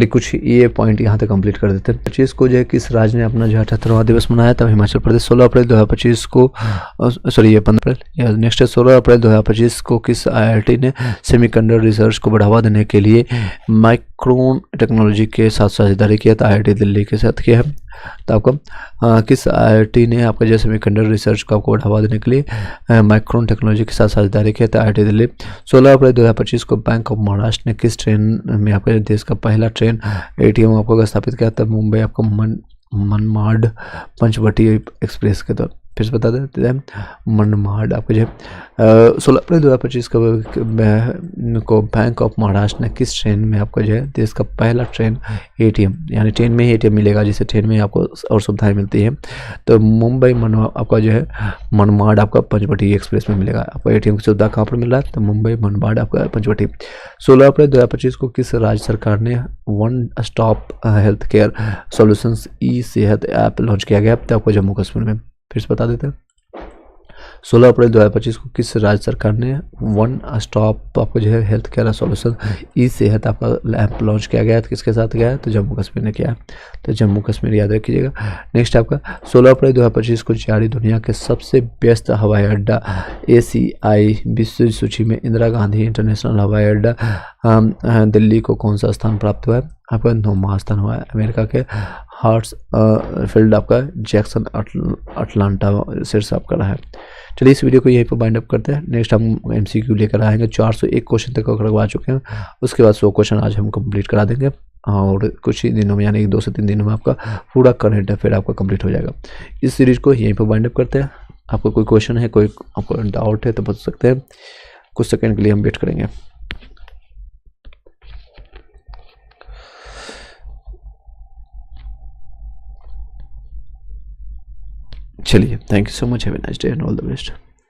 कुछ ये पॉइंट यहाँ तक कंप्लीट कर देते हैं। 25 को जो है किस राज्य ने अपना जो 78वां दिवस मनाया था? हिमाचल प्रदेश। 16 अप्रैल 2025 को सॉरी ये 15 अप्रैल नेक्स्ट है 16 अप्रैल 2025 को किस IIT ने सेमीकंडक्टर रिसर्च को बढ़ावा देने के लिए माइक्रोन टेक्नोलॉजी के साथ साझेदारी किया था? IIT दिल्ली के साथ किया है। तो आपका किस IIT ने आपका जैसे सेमीकंडक्टर रिसर्च को आपको बढ़ावा देने के लिए माइक्रोन टेक्नोलॉजी के साथ साझेदारी किया था? IIT दिल्ली। 16 अप्रैल 2025 को बैंक ऑफ महाराष्ट्र ने किस ट्रेन में आपके देश का पहला ट्रेन ATM आपको स्थापित किया था? मुंबई आपको मनमाड पंचवटी एक्सप्रेस के तौर फिर से बता देते हैं, मनमाड आपको जो 16 अप्रैल 2025 को बैंक ऑफ महाराष्ट्र ने किस ट्रेन में आपको जो है देश का पहला ट्रेन ATM, यानी ट्रेन में ही ATM मिलेगा, जिससे ट्रेन में आपको और सुविधाएं मिलती है, तो मुंबई आपका जो है मनमाड आपका पंचवटी एक्सप्रेस में मिलेगा। आपको ATM की सुविधा कहाँ पर मिल रहा है? तो मुंबई मनमाड आपका पंचवटी। 16 अप्रैल 2025 को किस राज्य सरकार ने one stop health care solutions ई-सेहत ऐप लॉन्च किया गया? तो आपको जम्मू कश्मीर में। फिर से बता देते हैं, 16 अप्रैल 2025 को किस राज्य सरकार ने वन स्टॉप आपको जो है हेल्थ केयर सॉल्यूशन ई-सेहत आपका ऐप लॉन्च किया गया है? तो किसके साथ गया है? तो जम्मू कश्मीर ने किया है, तो जम्मू कश्मीर याद रखिएगा। नेक्स्ट आपका 16 अप्रैल 2025 को जारी दुनिया के सबसे व्यस्त हवाई अड्डा ACI विश्व सूची में इंदिरा गांधी इंटरनेशनल हवाई अड्डा दिल्ली को कौन सा स्थान प्राप्त हुआ है? आपका 9वां स्थान हुआ है। अमेरिका के हार्ट्स फील्ड आपका जैक्सन अटलांटा शीर्ष आपका रहा है। चलिए इस वीडियो को यहीं पर बाइंड अप करते हैं। नेक्स्ट हम MCQ लेकर आएंगे। 401 क्वेश्चन तक करवा चुके हैं, उसके बाद 100 क्वेश्चन आज हम कंप्लीट करा देंगे और कुछ ही दिनों में यानी 2 से 3 दिनों में आपका पूरा करंट अफेयर आपका कंप्लीट हो जाएगा। इस सीरीज को यहीं पर बाइंड अप करते हैं। आपको कोई क्वेश्चन है, कोई आपको डाउट है तो पूछ सकते हैं। कुछ सेकेंड के लिए हम वेट करेंगे। चलिए, thank you so much, have a nice day and all the best.